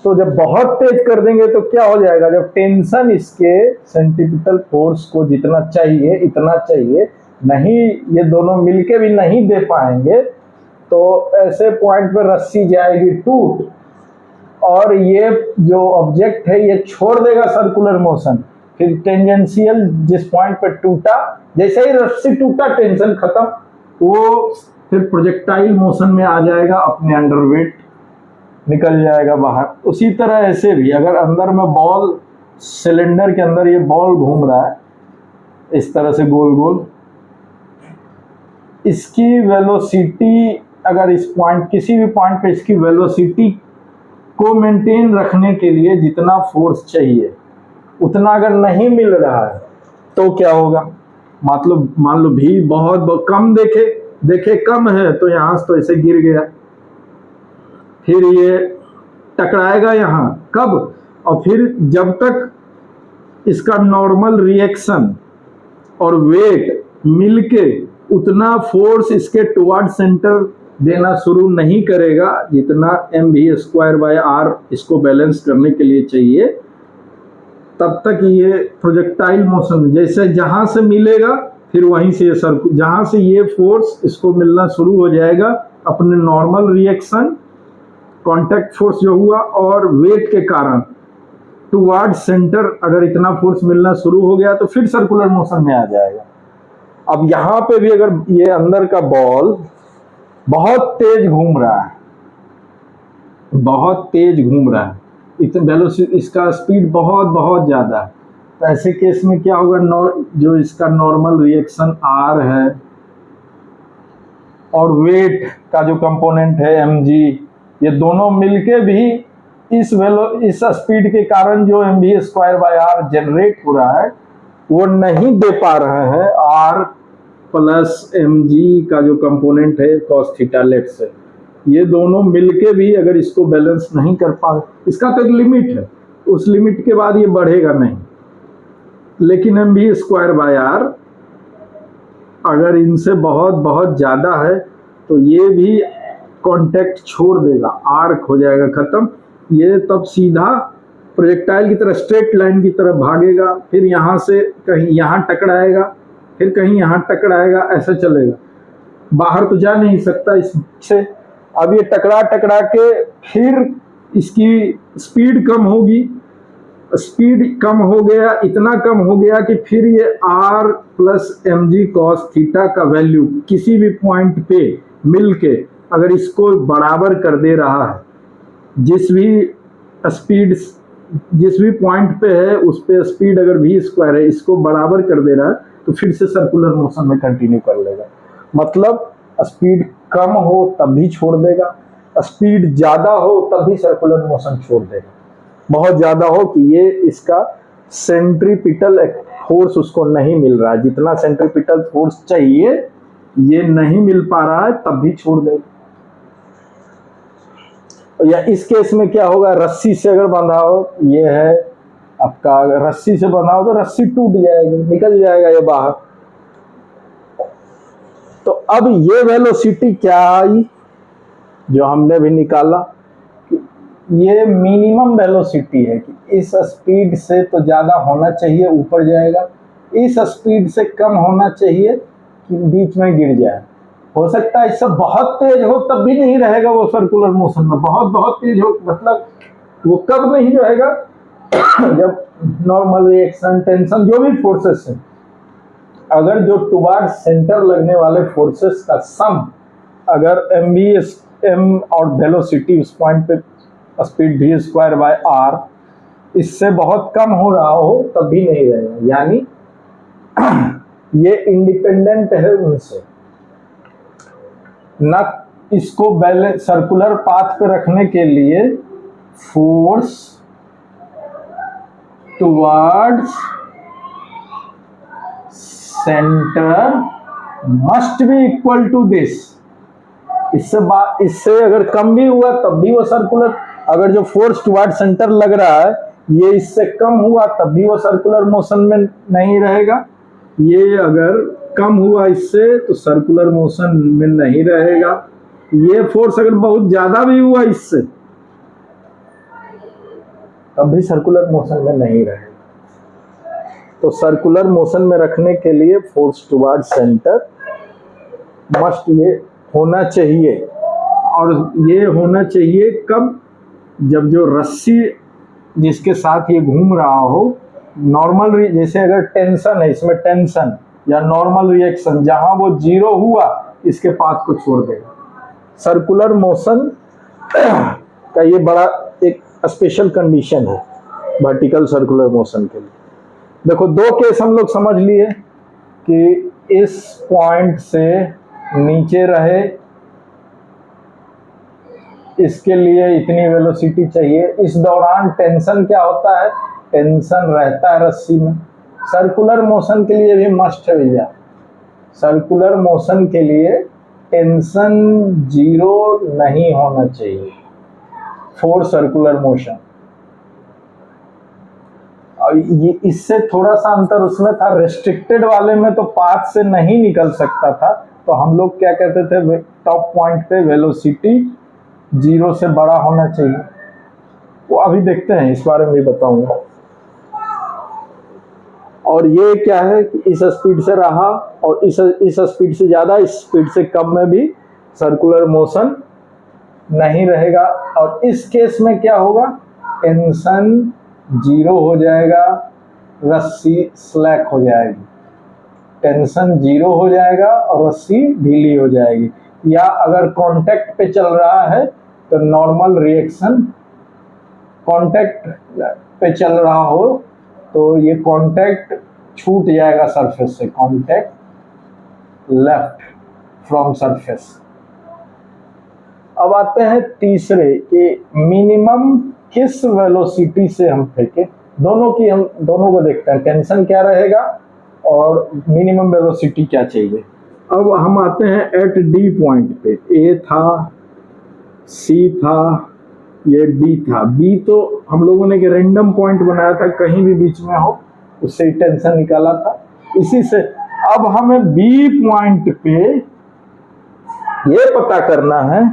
तो जब बहुत तेज कर देंगे तो क्या हो जाएगा, जब टेंशन इसके सेंट्रीपिटल फोर्स को जितना चाहिए इतना चाहिए नहीं, ये दोनों मिलके भी नहीं दे पाएंगे, तो ऐसे पॉइंट पर रस्सी जाएगी टूट, और ये जो ऑब्जेक्ट है ये छोड़ देगा सर्कुलर मोशन। फिर टेंजेंशियल जिस पॉइंट पर टूटा, जैसे ही रस्सी टूटा टेंशन खत्म, वो फिर प्रोजेक्टाइल मोशन में आ जाएगा, अपने अंडरवेट निकल जाएगा बाहर। उसी तरह ऐसे भी अगर अंदर में बॉल, सिलेंडर के अंदर ये बॉल घूम रहा है इस तरह से गोल गोल, इसकी वेलोसिटी अगर इस पॉइंट, किसी भी पॉइंट पे इसकी वेलोसिटी को मेंटेन रखने के लिए जितना फोर्स चाहिए उतना अगर नहीं मिल रहा है तो क्या होगा, मतलब मान लो भी बहुत कम देखे कम है, तो यहाँ से तो ऐसे गिर गया, फिर ये टकराएगा यहाँ कब, और फिर जब तक इसका नॉर्मल रिएक्शन और वेट मिलके उतना फोर्स इसके टुवर्ड सेंटर देना शुरू नहीं करेगा जितना mv²/r इसको बैलेंस करने के लिए चाहिए, तब तक ये प्रोजेक्टाइल मोशन जैसे जहां से मिलेगा फिर वहीं से जहां से ये फोर्स इसको मिलना शुरू हो जाएगा, अपने नॉर्मल रिएक्शन, कांटेक्ट फोर्स जो हुआ और वेट के कारण टुवर्ड सेंटर अगर इतना फोर्स मिलना शुरू हो गया तो फिर सर्कुलर मोशन में आ जाएगा। अब यहाँ पे भी अगर ये अंदर का बॉल बहुत तेज घूम रहा है, बहुत तेज घूम रहा है, इतने वेलोसिटी, इसका स्पीड बहुत बहुत ज्यादा है, तो ऐसे केस में क्या होगा, जो इसका नॉर्मल रिएक्शन r है और वेट का जो कंपोनेंट है mg, ये दोनों मिलके भी इस स्पीड के कारण जो mv²/r जनरेट हो रहा है वो नहीं दे पा रहे हैं r प्लस mg का जो कंपोनेंट है cos थीटा लेट से, ये दोनों मिलके भी अगर इसको बैलेंस नहीं कर पा, इसका तो एक लिमिट है, उस लिमिट के बाद ये बढ़ेगा नहीं, लेकिन mv²/r अगर इनसे बहुत बहुत ज्यादा है तो ये भी कांटेक्ट छोड़ देगा, आर्क हो जाएगा खत्म, ये तब सीधा प्रोजेक्टाइल की तरह स्ट्रेट लाइन की तरफ भागेगा, फिर यहाँ से कहीं यहाँ टकराएगा, फिर कहीं यहाँ टकराएगा, ऐसा चलेगा, बाहर तो जा नहीं सकता इससे। अब ये टकरा के फिर इसकी स्पीड कम होगी, स्पीड कम हो गया, इतना कम हो गया कि फिर ये r plus mg cos theta का वैल्यू किसी भी पॉइंट पे मिलके अगर इसको बराबर कर दे रहा है, जिस भी पॉइंट पे है उस पे स्पीड अगर v² है, इसको बराबर कर दे रहा है, तो फिर से सर्कुलर मोशन में कंटिन्यू कर लेगा। मतलब स्पीड कम हो तब भी छोड़ देगा, स्पीड ज्यादा हो तब भी सर्कुलर मोशन छोड़ देगा, बहुत ज्यादा हो कि ये इसका सेंट्रीपिटल फोर्स उसको नहीं मिल रहा है, जितना सेंट्रीपिटल फोर्स चाहिए ये नहीं मिल पा रहा है तब भी छोड़ देगा। या इस केस में क्या होगा, रस्सी से अगर बंधा हो, ये है आपका, रस्सी से बंधा हो तो रस्सी टूट जाएगी, निकल जाएगा ये बाहर। तो अब ये वेलोसिटी क्या आई जो हमने भी निकाला, ये मिनिमम वेलोसिटी है कि इस स्पीड से तो ज्यादा होना चाहिए ऊपर जाएगा, इस स्पीड से कम होना चाहिए कि बीच में गिर जाए, हो सकता है इससे बहुत तेज हो तब भी नहीं रहेगा वो सर्कुलर मोशन में, बहुत बहुत तेज हो मतलब वो कब नहीं रहेगा जब नॉर्मल रिएक्शन, टेंशन, जो भी फोर्सेस है, अगर जो टुवार्ड सेंटर लगने वाले फोर्सेस का सम अगर एम और वेलोसिटी उस पॉइंट पे speed v square by R इससे बहुत कम हो रहा हो तब भी नहीं रहेगा। यानी ये इंडिपेंडेंट है उनसे, न इसको बैलेंस सर्कुलर पाथ पे रखने के लिए force towards centre must be equal to this. इससे अगर कम भी हुआ तब भी वो सर्कुलर, अगर जो फोर्स टुवर्ड सेंटर लग रहा है ये इससे कम हुआ तब भी वो सर्कुलर मोशन में नहीं रहेगा, ये अगर कम हुआ इससे तो सर्कुलर मोशन में नहीं रहेगा, ये फोर्स अगर बहुत ज्यादा भी हुआ इससे तब भी सर्कुलर मोशन में नहीं रहेगा। तो सर्कुलर मोशन में रखने के लिए फोर्स टुवर्ड सेंटर मस्ट ये होना चाहिए, और ये होना चाहिए कब, जब जो रस्सी जिसके साथ ये घूम रहा हो नॉर्मल, जैसे अगर टेंशन है इसमें, टेंशन या नॉर्मल रिएक्शन जहां वो जीरो हुआ इसके पाथ को छोड़ देगा। सर्कुलर मोशन का ये बड़ा एक स्पेशल कंडीशन है वर्टिकल सर्कुलर मोशन के लिए। देखो दो केस हम लोग समझ लिए कि इस पॉइंट से नीचे रहे, इसके लिए इतनी वेलोसिटी चाहिए, इस दौरान टेंशन क्या होता है, टेंशन रहता है रस्सी में। सर्कुलर मोशन के लिए भी मस्ट है भैया, सर्कुलर मोशन के लिए टेंशन जीरो नहीं होना चाहिए फॉर सर्कुलर मोशन। ये इससे थोड़ा सा अंतर उसमें था, रेस्ट्रिक्टेड वाले में तो पाथ से नहीं निकल सकता था, तो हम लोग क्या कहते थे टॉप पॉइंट पे वेलोसिटी जीरो से बड़ा होना चाहिए। वो अभी देखते हैं, इस बारे में भी बताऊंगा। और ये क्या है कि इस स्पीड से रहा और इस स्पीड से ज्यादा, इस स्पीड से कम में भी सर्कुलर मोशन नहीं रहेगा। और इस केस में क्या होगा, टेंशन जीरो हो जाएगा, रस्सी स्लैक हो जाएगी, टेंशन जीरो हो जाएगा और रस्सी ढीली हो जाएगी। या अगर कांटेक्ट पे चल रहा है तो नॉर्मल रिएक्शन, कांटेक्ट पे चल रहा हो तो ये कांटेक्ट छूट जाएगा सरफेस से, कांटेक्ट लेफ्ट फ्रॉम सरफेस। अब आते हैं तीसरे कि मिनिमम किस वेलोसिटी से हम फेंके, दोनों को देखते हैं, टेंशन क्या रहेगा और मिनिमम वेलोसिटी क्या चाहिए। अब हम आते हैं एट डी पॉइंट पे, ए था, सी था, ये डी था, बी तो हम लोगों ने रैंडम पॉइंट बनाया था, कहीं भी बीच में हो उससे टेंशन निकाला था। इसी से अब हमें बी पॉइंट पे ये पता करना है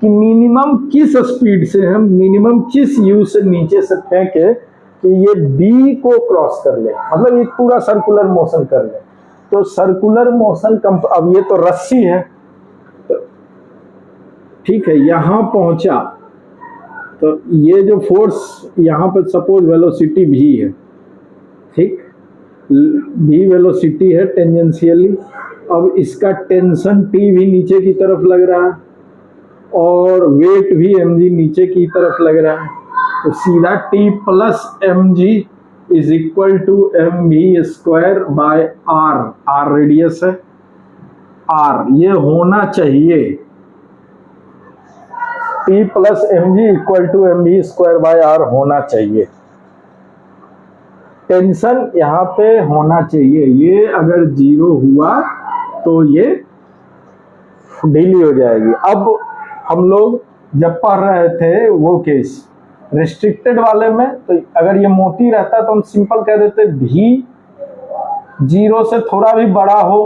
कि मिनिमम किस स्पीड से हम, मिनिमम किस यू से नीचे से फेंके कि ये बी को क्रॉस कर ले, मतलब ये पूरा सर्कुलर मोशन कर ले। तो सर्कुलर मोशन अब ये तो रस्सी है, तो ठीक है, यहां पहुंचा तो ये जो फोर्स यहाँ पे सपोज वेलोसिटी भी है, ठीक, भी वेलोसिटी है टेंजेंशियली। अब इसका टेंशन टी भी नीचे की तरफ लग रहा है और वेट भी mg नीचे की तरफ लग रहा है, तो सीधा t plus mg is equal to mv square by r, r radius है, r ये होना चाहिए, t plus mg equal to mv square by r होना चाहिए। टेंशन यहाँ पे होना चाहिए, ये अगर जीरो हुआ तो ये ढीली हो जाएगी। अब हम लोग जब पढ़ रहे थे वो केस रिस्ट्रिक्टेड वाले में, तो अगर ये मोती रहता तो हम सिंपल कह देते भी जीरो से थोड़ा भी बड़ा हो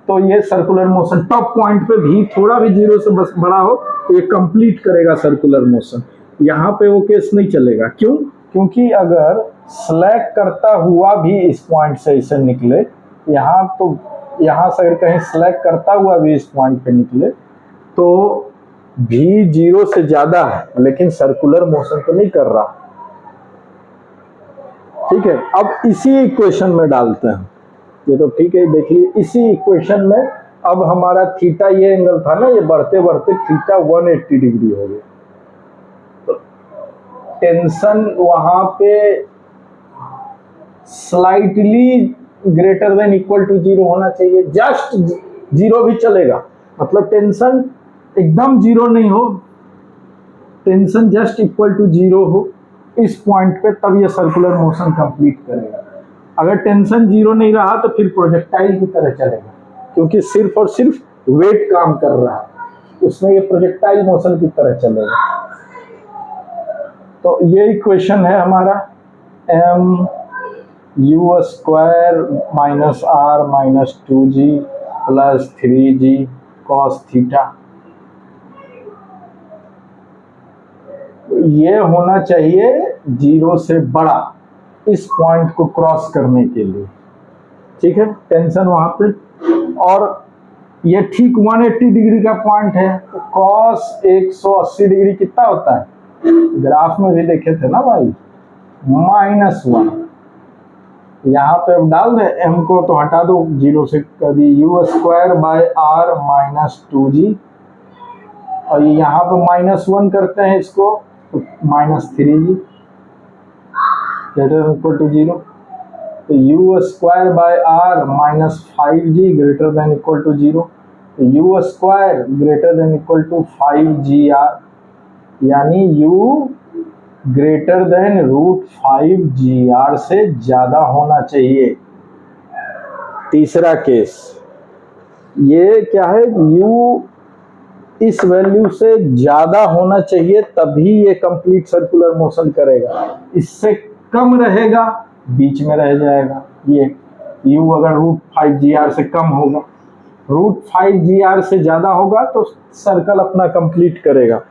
तो ये सर्कुलर मोशन, टॉप पॉइंट पे भी थोड़ा भी जीरो से बस बड़ा हो तो ये कंप्लीट करेगा सर्कुलर मोशन। यहाँ पे वो केस नहीं चलेगा, क्यों? क्योंकि अगर स्लैक करता हुआ भी इस पॉइंट से इसे निकले यहाँ, तो यहाँ से अगर कहीं सेलेक्ट करता हुआ भी इस पॉइंट पे निकले तो भी 0 से ज्यादा है, लेकिन सर्कुलर मोशन तो नहीं कर रहा। ठीक है, अब इसी इक्वेशन में डालते हैं। ये तो ठीक है, देखिए इसी इक्वेशन में अब हमारा थीटा, ये एंगल था ना, ये बढ़ते बढ़ते थीटा 180 डिग्री हो गया। तो टेंशन वहां पे slightly greater than equal to 0 होना चाहिए, जस्ट 0 भी चलेगा, मतलब टेंशन एकदम 0 नहीं हो, टेंशन जस्ट इक्वल टू 0 हो इस पॉइंट पे, तब ये सर्कुलर मोशन कंप्लीट करेगा। अगर टेंशन 0 नहीं रहा तो फिर प्रोजेक्टाइल की तरह चलेगा, क्योंकि सिर्फ और सिर्फ वेट काम कर रहा है, उसमें ये प्रोजेक्टाइल मोशन की तरह चलेगा। तो ये इक्वेशन है हमारा m u square minus r minus 2g plus 3g cos theta. ये होना चाहिए 0 से बड़ा इस पॉइंट को क्रॉस करने के लिए। ठीक है, टेंशन वहां पे, और ये ठीक 180 डिग्री का पॉइंट है, तो cos 180 डिग्री कितना होता है, ग्राफ में भी देखे थे ना भाई, -1। यहाँ पे अब डाल दे, m को तो हटा दो, 0 से कर दी, u square by r minus 2g, और यहाँ पे -1 करते हैं इसको, तो -3g ग्रेटर इक्वल टू 0। तो u square by r minus 5g greater than equal to 0। तो u square greater than equal to 5gr, यानी u ग्रेटर देन √5gr से ज्यादा होना चाहिए। तीसरा केस ये क्या है, u इस वैल्यू से ज्यादा होना चाहिए, तभी ये कंप्लीट सर्कुलर मोशन करेगा। इससे कम रहेगा, बीच में रह जाएगा। ये u अगर √5gr से कम होगा, √5gr से ज्यादा होगा तो सर्कल अपना कंप्लीट करेगा।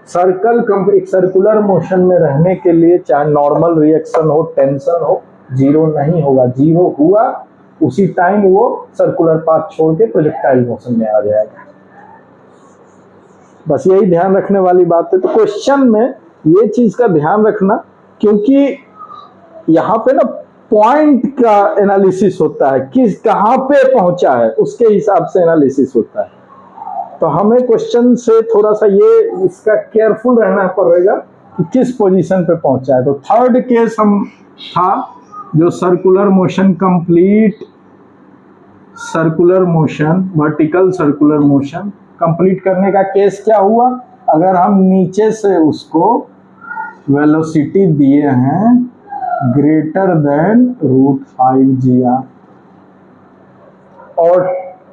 एक सर्कुलर मोशन में रहने के लिए चाहे नॉर्मल रिएक्शन हो, टेंशन हो, 0 नहीं होगा। 0 हुआ उसी टाइम वो सर्कुलर पाथ छोड़ के प्रोजेक्टाइल मोशन में आ जाएगा। बस यही ध्यान रखने वाली बात है। तो क्वेश्चन में ये चीज का ध्यान रखना, क्योंकि यहाँ पे ना पॉइंट का एनालिसिस होता है, किस कहाँ पे पहुंचा है उसके हिसाब से एनालिसिस होता है। तो हमें क्वेश्चन से थोड़ा सा ये इसका केयरफुल रहना पड़ेगा कि किस पोजीशन पे पहुंचा है। तो थर्ड केस हम था जो circular motion complete, circular motion, vertical circular motion complete करने का केस क्या हुआ, अगर हम नीचे से उसको वेलोसिटी दिए हैं ग्रेटर देन √5gr, और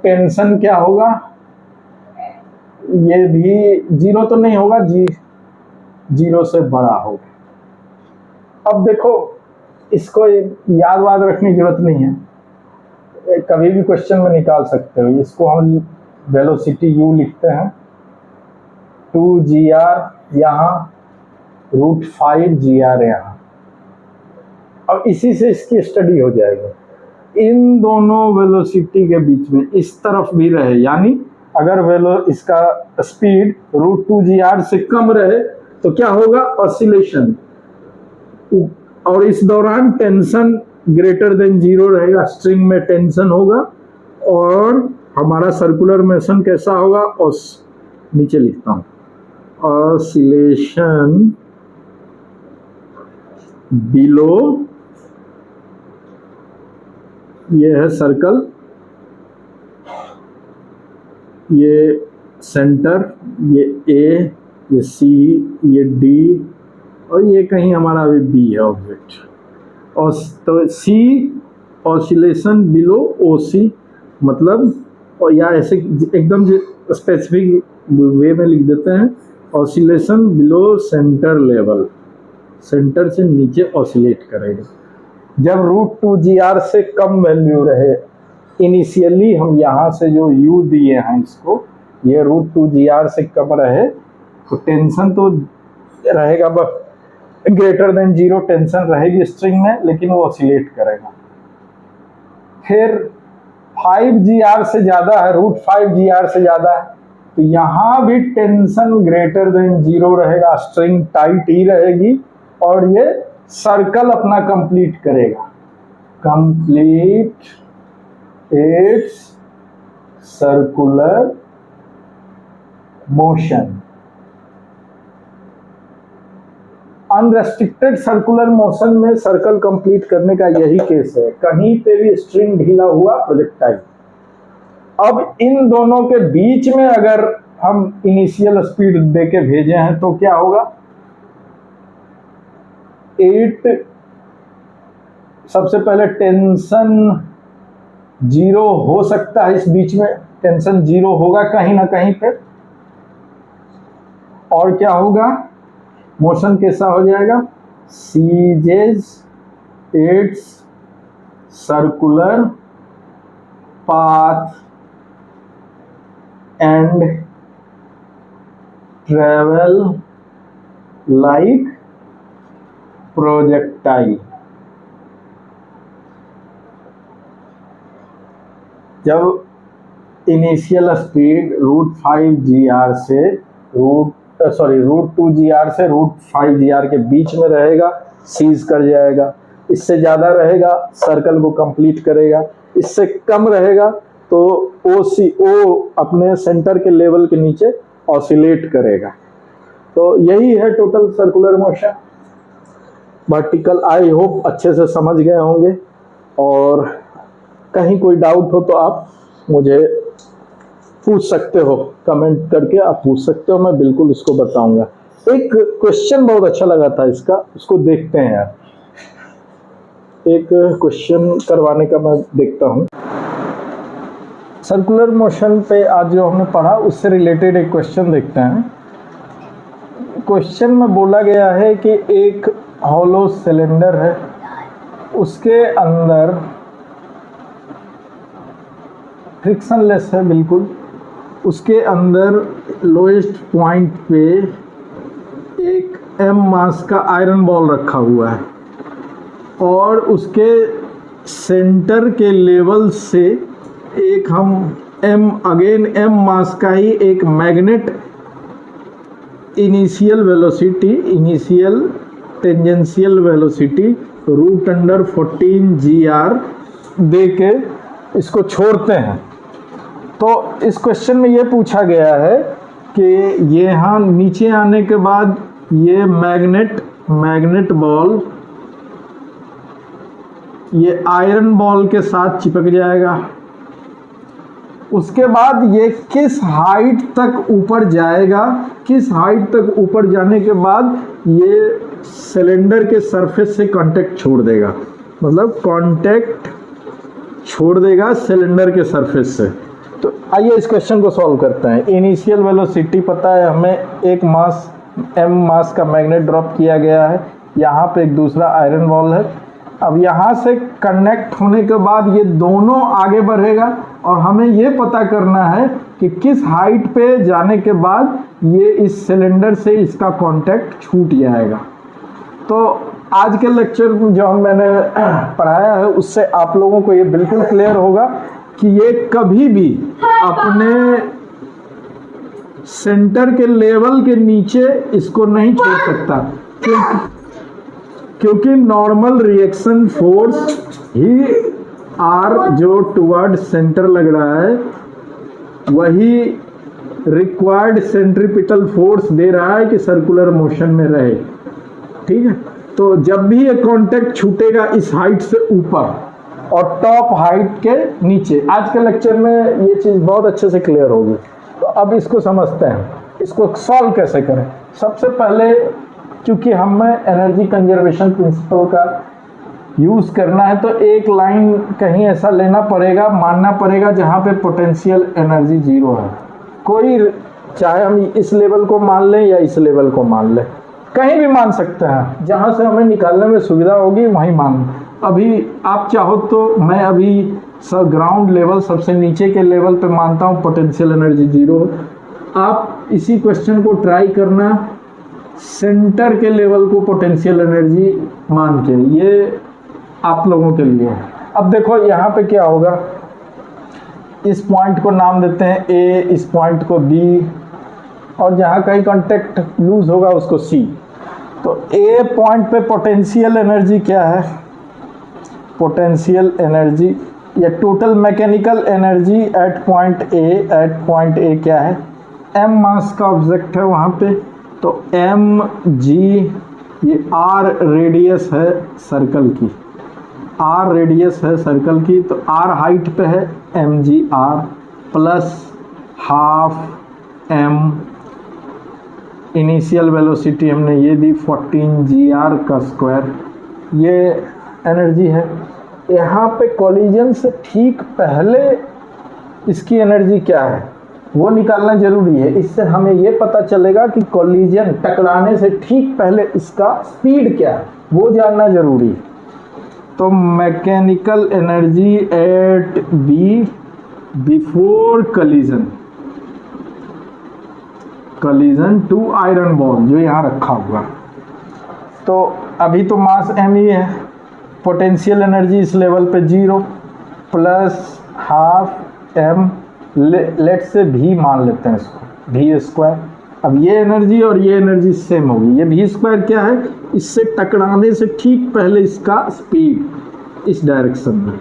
टेंशन क्या होगा, ये भी 0 तो नहीं होगा, 0 से बड़ा होगा। अब देखो इसको याद वाद रखने की जरूरत नहीं है, कभी भी क्वेश्चन में निकाल सकते हो। इसको हम वेलोसिटी u लिखते हैं, 2gr यहाँ, √5gr यहाँ, और इसी से इसकी स्टडी हो जाएगी। इन दोनों वेलोसिटी के बीच में इस तरफ भी रहे, यानी अगर इसका स्पीड √2gr से कम रहे तो क्या होगा, ऑसिलेशन, और इस दौरान टेंशन ग्रेटर देन 0 रहेगा, स्ट्रिंग में टेंशन होगा, और हमारा सर्कुलर मोशन कैसा होगा, नीचे लिखता हूँ, ऑसिलेशन बिलो, ये है सर्कल, ये सेंटर, ये A, ये C, ये D, और ये कहीं हमारा अभी B है ऑब्जेक्ट, और तो C ऑसिलेशन बिलो OC, मतलब, और या ऐसे एकदम स्पेसिफिक वे में लिख देते हैं, oscillation below centre level, centre से नीचे ऑसिलेट करेगा। जब √2gr से कम वैल्यू रहे, इनिशियली हम यहाँ से जो u दिए हैं इसको, ये √2gr से कम रहे तो टेंशन तो रहेगा, बस ग्रेटर देन 0 टेंशन रहेगी स्ट्रिंग में, लेकिन वो ऑसिलेट करेगा। फिर 5 GR से ज़्यादा है, √5 GR से ज़्यादा है, तो यहाँ भी टेंशन ग्रेटर देन 0 रहेगा, स्ट्रिंग टाइट ही रहेगी और ये सर्कल अपना कंप्लीट करेगा, complete it's circular motion. Unrestricted circular motion में सर्कल कंप्लीट करने का यही केस है, कहीं पे भी स्ट्रिंग ढीला हुआ प्रोजेक्टाइल। अब इन दोनों के बीच में अगर हम इनिशियल स्पीड देके भेजे हैं तो क्या होगा, 8 सबसे पहले टेंशन 0 हो सकता है, इस बीच में टेंशन 0 होगा कहीं ना कहीं पे, और क्या होगा, मोशन कैसा हो जाएगा, सीजेज it's circular path and travel like projectile. जब इनिशियल स्पीड √5 GR से √2 GR से √5 GR के बीच में रहेगा, सीज कर जाएगा, इससे ज़्यादा रहेगा सर्कल को कंप्लीट करेगा, इससे कम रहेगा तो ओ अपने सेंटर के लेवल के नीचे ऑसिलेट करेगा। तो यही है total circular motion vertical. I hope अच्छे से समझ गए होंगे, और कहीं कोई डाउट हो तो आप मुझे पूछ सकते हो, कमेंट करके आप पूछ सकते हो, मैं बिल्कुल उसको बताऊंगा। एक क्वेश्चन बहुत अच्छा लगा था इसका, उसको देखते हैं यार, एक क्वेश्चन करवाने का मैं देखता हूँ। सर्कुलर मोशन पे आज जो हमने पढ़ा उससे रिलेटेड एक क्वेश्चन देखते हैं। क्वेश्चन में बोला गया है कि एक हॉलो सिलेंडर है, उसके अंदर फ्रिक्शनलेस है बिल्कुल, उसके अंदर लोएस्ट पॉइंट पे एक m मास का आयरन बॉल रखा हुआ है, और उसके सेंटर के लेवल से एक हम m मास का ही एक magnet initial tangential velocity √14 GR दे के इसको छोड़ते हैं। तो इस क्वेश्चन में ये पूछा गया है कि ये यहाँ नीचे आने के बाद ये मैग्नेट बॉल ये आयरन बॉल के साथ चिपक जाएगा, उसके बाद ये किस हाइट तक ऊपर जाएगा, किस हाइट तक ऊपर जाने के बाद ये सिलेंडर के सरफेस से कांटेक्ट छोड़ देगा, मतलब कांटेक्ट छोड़ देगा सिलेंडर के सरफेस से। तो आइए इस क्वेश्चन को सॉल्व करते हैं। इनिशियल वेलोसिटी पता है हमें, एक मास m मास का मैग्नेट ड्रॉप किया गया है, यहाँ पे एक दूसरा आयरन बॉल है। अब यहाँ से कनेक्ट होने के बाद ये दोनों आगे बढ़ेगा, और हमें ये पता करना है कि किस हाइट पे जाने के बाद ये इस सिलेंडर से इसका कांटेक्ट छूट जाएगा। तो आज के लेक्चर जो मैंने पढ़ाया है उससे आप लोगों को ये बिल्कुल क्लियर होगा कि ये कभी भी अपने सेंटर के लेवल के नीचे इसको नहीं छोड़ सकता, क्योंकि नॉर्मल रिएक्शन फोर्स ही आर जो टुवर्ड सेंटर लग रहा है वही रिक्वायर्ड सेंट्रीपिटल फोर्स दे रहा है कि सर्कुलर मोशन में रहे। ठीक है, तो जब भी ये कांटेक्ट छूटेगा इस हाइट से ऊपर और टॉप हाइट के नीचे, आज के लेक्चर में ये चीज़ बहुत अच्छे से क्लियर होगी। तो अब इसको समझते हैं, इसको सॉल्व कैसे करें। सबसे पहले क्योंकि हमें एनर्जी कंजर्वेशन प्रिंसिपल का यूज़ करना है, तो एक लाइन कहीं ऐसा लेना पड़ेगा, मानना पड़ेगा जहाँ पे पोटेंशियल एनर्जी 0 है। कोई चाहे हम इस लेवल को मान लें या इस लेवल को मान लें, कहीं भी मान सकते हैं, जहाँ से हमें निकालने में सुविधा होगी वहीं मान। अभी आप चाहो तो मैं अभी सब ग्राउंड लेवल सबसे नीचे के लेवल पे मानता हूँ पोटेंशियल एनर्जी 0। आप इसी क्वेश्चन को ट्राई करना सेंटर के लेवल को पोटेंशियल एनर्जी मान के, ये आप लोगों के लिए है। अब देखो यहाँ पे क्या होगा, इस पॉइंट को नाम देते हैं ए, इस पॉइंट को बी, और जहाँ कहीं कांटेक्ट लूज होगा उसको सी। तो ए पॉइंट पे पोटेंशियल एनर्जी क्या है? पोटेंशियल एनर्जी या total mechanical energy eight point A क्या है? m मास का ऑब्जेक्ट है वहाँ पे, तो mg, ये r रेडियस है सर्कल की, r रेडियस है सर्कल की, तो r हाइट पे है mgr plus half m, initial velocity हमने ये दी 14gr का स्क्वायर, ये एनर्जी है। यहाँ पे कॉलिजन से ठीक पहले इसकी एनर्जी क्या है वो निकालना जरूरी है। इससे हमें ये पता चलेगा कि कॉलिजन टकराने से ठीक पहले इसका स्पीड क्या है वो जानना जरूरी है। तो mechanical energy at B before collision two iron ball जो यहाँ रखा हुआ, तो अभी तो मास m ही है, पोटेंशियल एनर्जी इस लेवल पे 0 प्लस हाफ m, लेट से v मान लेते हैं इसको, v स्क्वायर। अब ये एनर्जी और ये एनर्जी सेम होगी, ये v स्क्वायर क्या है? इससे टकराने से ठीक पहले इसका स्पीड इस डायरेक्शन में,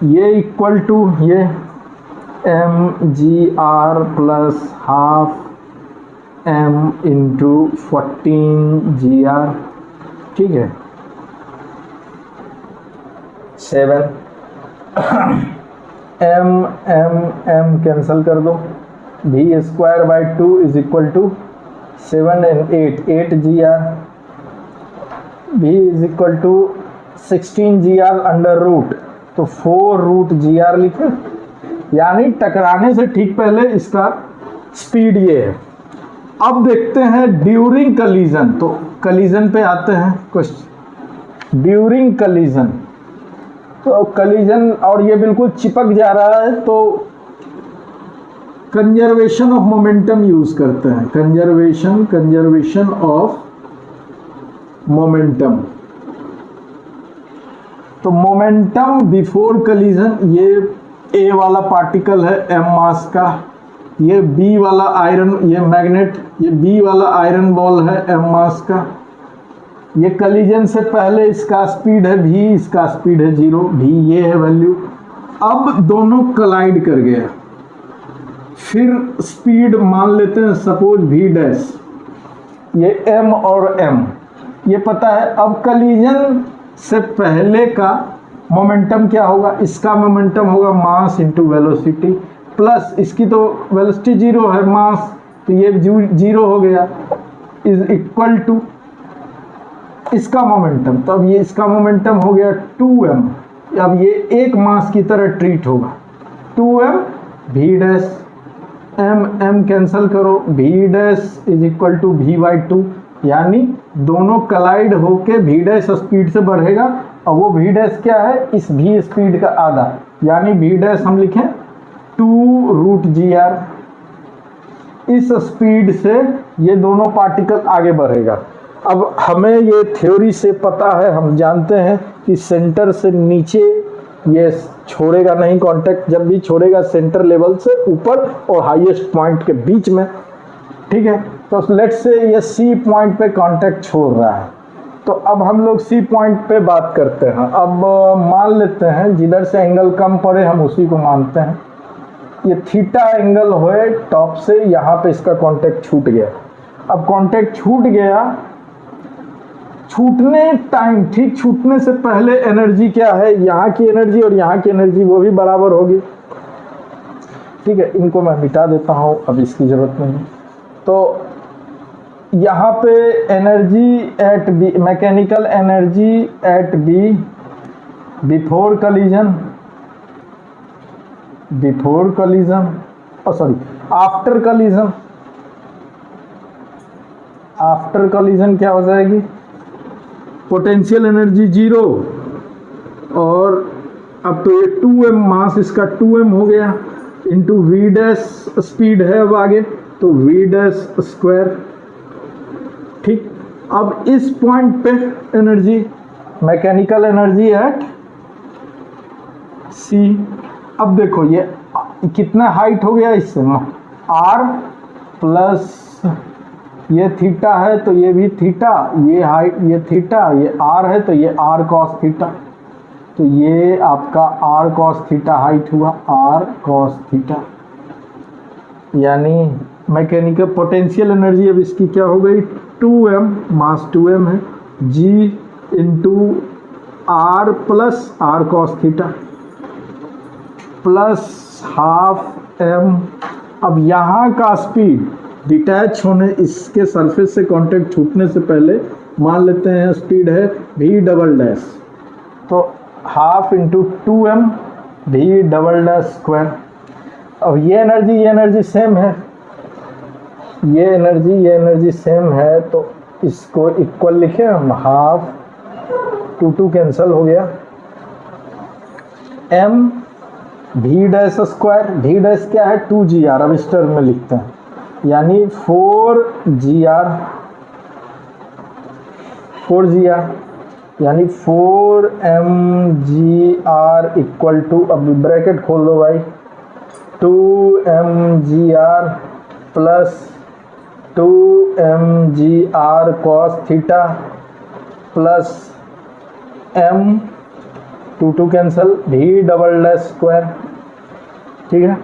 ये इक्वल टू ये mgr plus half m into 14gr, ठीक है 7 m कैंसिल कर दो, v square by 2 is equal to 7 and 8gr, v is equal to 16gr under root, तो 4√gr लिखे, यानी टकराने से ठीक पहले इसका स्पीड ये है। अब देखते हैं ड्यूरिंग कलीजन, तो कलीजन पे आते हैं क्वेश्चन। ड्यूरिंग कलीजन, तो कलीजन और ये बिल्कुल चिपक जा रहा है, तो कंजर्वेशन ऑफ मोमेंटम यूज करते हैं, कंजर्वेशन ऑफ मोमेंटम। तो मोमेंटम बिफोर कलीजन, ये ए वाला पार्टिकल है m मास का, ये बी वाला आयरन, ये मैग्नेट, ये बी वाला आयरन बॉल है m मास का, ये कलीजन से पहले इसका स्पीड है v, इसका स्पीड है 0, v ये है वैल्यू। अब दोनों कलाइड कर गया, फिर स्पीड मान लेते हैं सपोज v डैश, ये m और m ये पता है। अब कलीजन से पहले का मोमेंटम क्या होगा? इसका मोमेंटम होगा मास इंटू वेलोसिटी, प्लस इसकी तो वेलोसिटी 0 है, मास, तो ये 0 हो गया, इज इक्वल टू इसका मोमेंटम, तो अब ये इसका मोमेंटम हो गया 2m, अब ये एक मास की तरह ट्रीट होगा, 2m v dash, m cancel करो, v dash is equal to v by 2, यानी दोनों कलाइड होके v डैश स्पीड से बढ़ेगा, और वो v डैश क्या है? इस v स्पीड का आधा, यानी v डैश हम लिखें 2√gr। इस स्पीड से ये दोनों पार्टिकल आगे बढ़ेगा। अब हमें ये थ्योरी से पता है, हम जानते हैं कि सेंटर से नीचे ये छोड़ेगा नहीं कांटेक्ट, जब भी छोड़ेगा सेंटर लेवल से ऊपर और हाईएस्ट पॉइंट के बीच में, ठीक है। तो लेट्स से ये सी पॉइंट पे कांटेक्ट छोड़ रहा है, तो अब हम लोग सी पॉइंट पे बात करते हैं। अब मान लेते हैं जिधर से एंगल कम पड़े हम उसी को मानते हैं, ये थीटा एंगल होए टॉप से, यहाँ पे इसका कांटेक्ट छूट गया। अब कांटेक्ट छूट गया, छूटने टाइम, ठीक छूटने से पहले एनर्जी क्या है? यहाँ की एनर्जी और यहाँ की एनर्जी वो भी बराबर होगी, ठीक है। इनको मैं मिटा देता हूँ, अब इसकी ज़रूरत नहीं। तो यहाँ पे energy at B, mechanical energy at B before collision, sorry after collision क्या हो जाएगी? पोटेंशियल एनर्जी 0, और अब तो ये 2m मास, इसका 2m हो गया, इंटू v डैश स्पीड है अब आगे, तो v डैश स्क्वायर, ठीक। अब इस पॉइंट पे energy, mechanical energy eight c, अब देखो ये कितना हाइट हो गया इससे, आर प्लस ये थीटा है तो ये भी थीटा, ये हाइट ये थीटा, ये आर है तो ये आर कॉस थीटा, तो ये आपका आर कॉस थीटा हाइट हुआ, आर कॉस थीटा। यानी मैकेनिकल पोटेंशियल एनर्जी अब इसकी क्या हो गई, 2m, मास 2m है, g into R plus R cos theta plus half m। अब यहाँ का स्पीड डिटैच होने, इसके सरफेस से कांटेक्ट छूटने से पहले मान लेते हैं स्पीड है v डबल डैश, तो half into 2m v double dash square. अब ये एनर्जी सेम है, ये एनर्जी सेम है, तो इसको इक्वल लिखे हम, हाफ 2 कैंसिल हो गया, m v dash square, v dash क्या है 2gr, अब इस टर्म में लिखते हैं, यानी 4gr यानी 4mgr इक्वल टू, अब ब्रैकेट खोल दो भाई, 2mgr plus 2mgr cos theta plus m 2 cancel, v double dash square, ठीक है,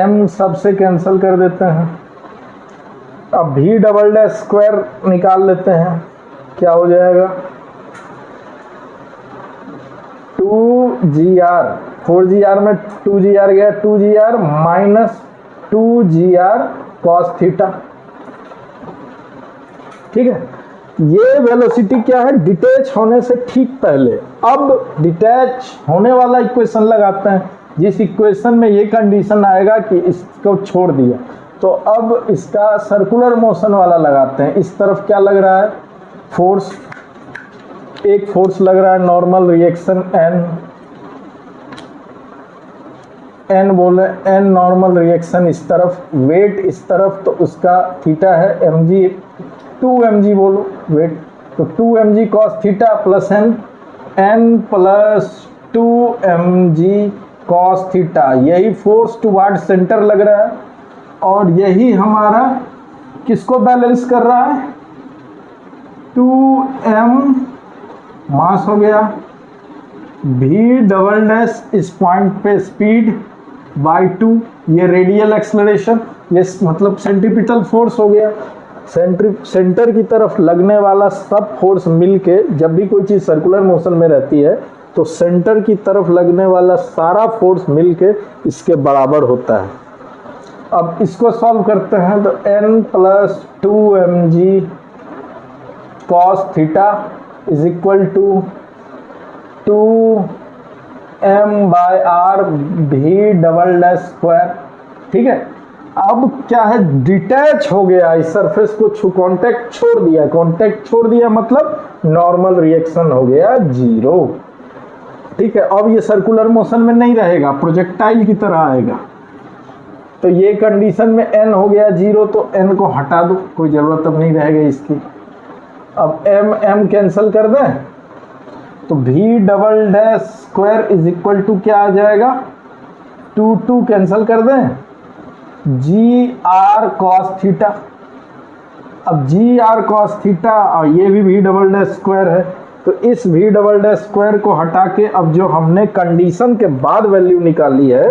m सबसे कैंसिल कर देते हैं। अब v डबल डैश स्क्वायर निकाल लेते हैं, क्या हो जाएगा 2gr, 4gr में 2gr गया, 2gr minus 2gr cos theta, ठीक है। ये वेलोसिटी क्या है, डिटैच होने से ठीक पहले। अब डिटैच होने वाला इक्वेशन लगाते हैं, जिस इक्वेशन में ये कंडीशन आएगा कि इसको छोड़ दिया, तो अब इसका सर्कुलर मोशन वाला लगाते हैं। इस तरफ क्या लग रहा है, फोर्स, एक फोर्स लग रहा है नॉर्मल रिएक्शन n बोले, n नॉर्मल रिएक्शन इस तरफ, वेट इस तरफ, तो उसका थीटा है mg, 2mg बोलो वेट, तो 2mg cos theta plus n plus 2mg cos theta, यही फोर्स टुवर्ड सेंटर लग रहा है, और यही हमारा किसको बैलेंस कर रहा है, 2m मास हो गया, v डबल डैश इस पॉइंट पे स्पीड बाय 2, ये रेडियल एक्सलरेशन, ये मतलब सेंट्रीपिटल फोर्स हो गया। सेंटर की तरफ लगने वाला सब फोर्स मिलके, जब भी कोई चीज़ सर्कुलर मोशन में रहती है तो सेंटर की तरफ लगने वाला सारा फोर्स मिलके इसके बराबर होता है। अब इसको सॉल्व करते हैं, तो n plus 2mg cos theta is equal to 2m/r v double dash square, ठीक है। अब क्या है, डिटैच हो गया, इस सरफेस को कांटेक्ट छोड़ दिया, कांटेक्ट छोड़ दिया मतलब नॉर्मल रिएक्शन हो गया 0, ठीक है। अब ये सर्कुलर मोशन में नहीं रहेगा, प्रोजेक्टाइल की तरह आएगा, तो ये कंडीशन में n हो गया 0, तो n को हटा दो, कोई ज़रूरत अब नहीं रहेगी इसकी। अब m कैंसिल कर दें, तो v double dash square is equal to क्या आ जाएगा, 2 कैंसिल कर दें, gr cos थीटा। अब gr cos थीटा और ये भी v डबल डैश स्क्वायर है, तो इस v डबल डैश स्क्वायर को हटा के अब जो हमने कंडीशन के बाद वैल्यू निकाली है,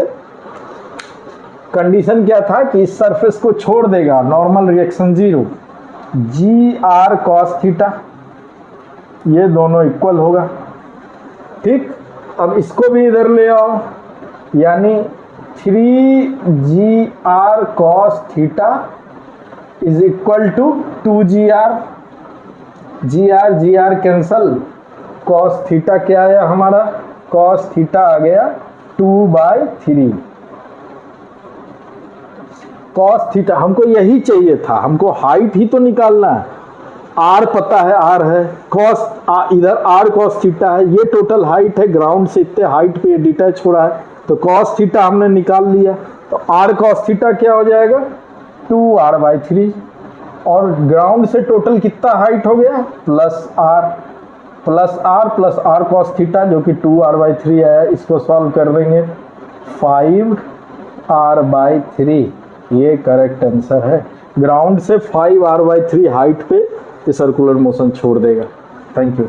कंडीशन क्या था कि इस सरफेस को छोड़ देगा, normal reaction 0, gr cos theta, ये दोनों इक्वल होगा, ठीक। अब इसको भी इधर ले आओ, यानी 3gr cos theta is equal to 2gr, gr cancel, cos theta क्या आया हमारा, cos थीटा आ गया 2/3, cos थीटा हमको यही चाहिए था, हमको हाइट ही तो निकालना है, r पता है, r है, cos इधर r cos थीटा है, ये टोटल हाइट है, ग्राउंड से इतने हाइट पे डिटैच हो रहा है, तो cos थीटा हमने निकाल लिया, तो r cos थीटा क्या हो जाएगा 2r/3, और ग्राउंड से टोटल कितना हाइट हो गया प्लस r cos थीटा जो कि 2r/3 आया, इसको सॉल्व कर देंगे, 5r/3 ये करेक्ट आंसर है। ग्राउंड से 5r/3 हाइट पे ये सर्कुलर मोशन छोड़ देगा। Thank you.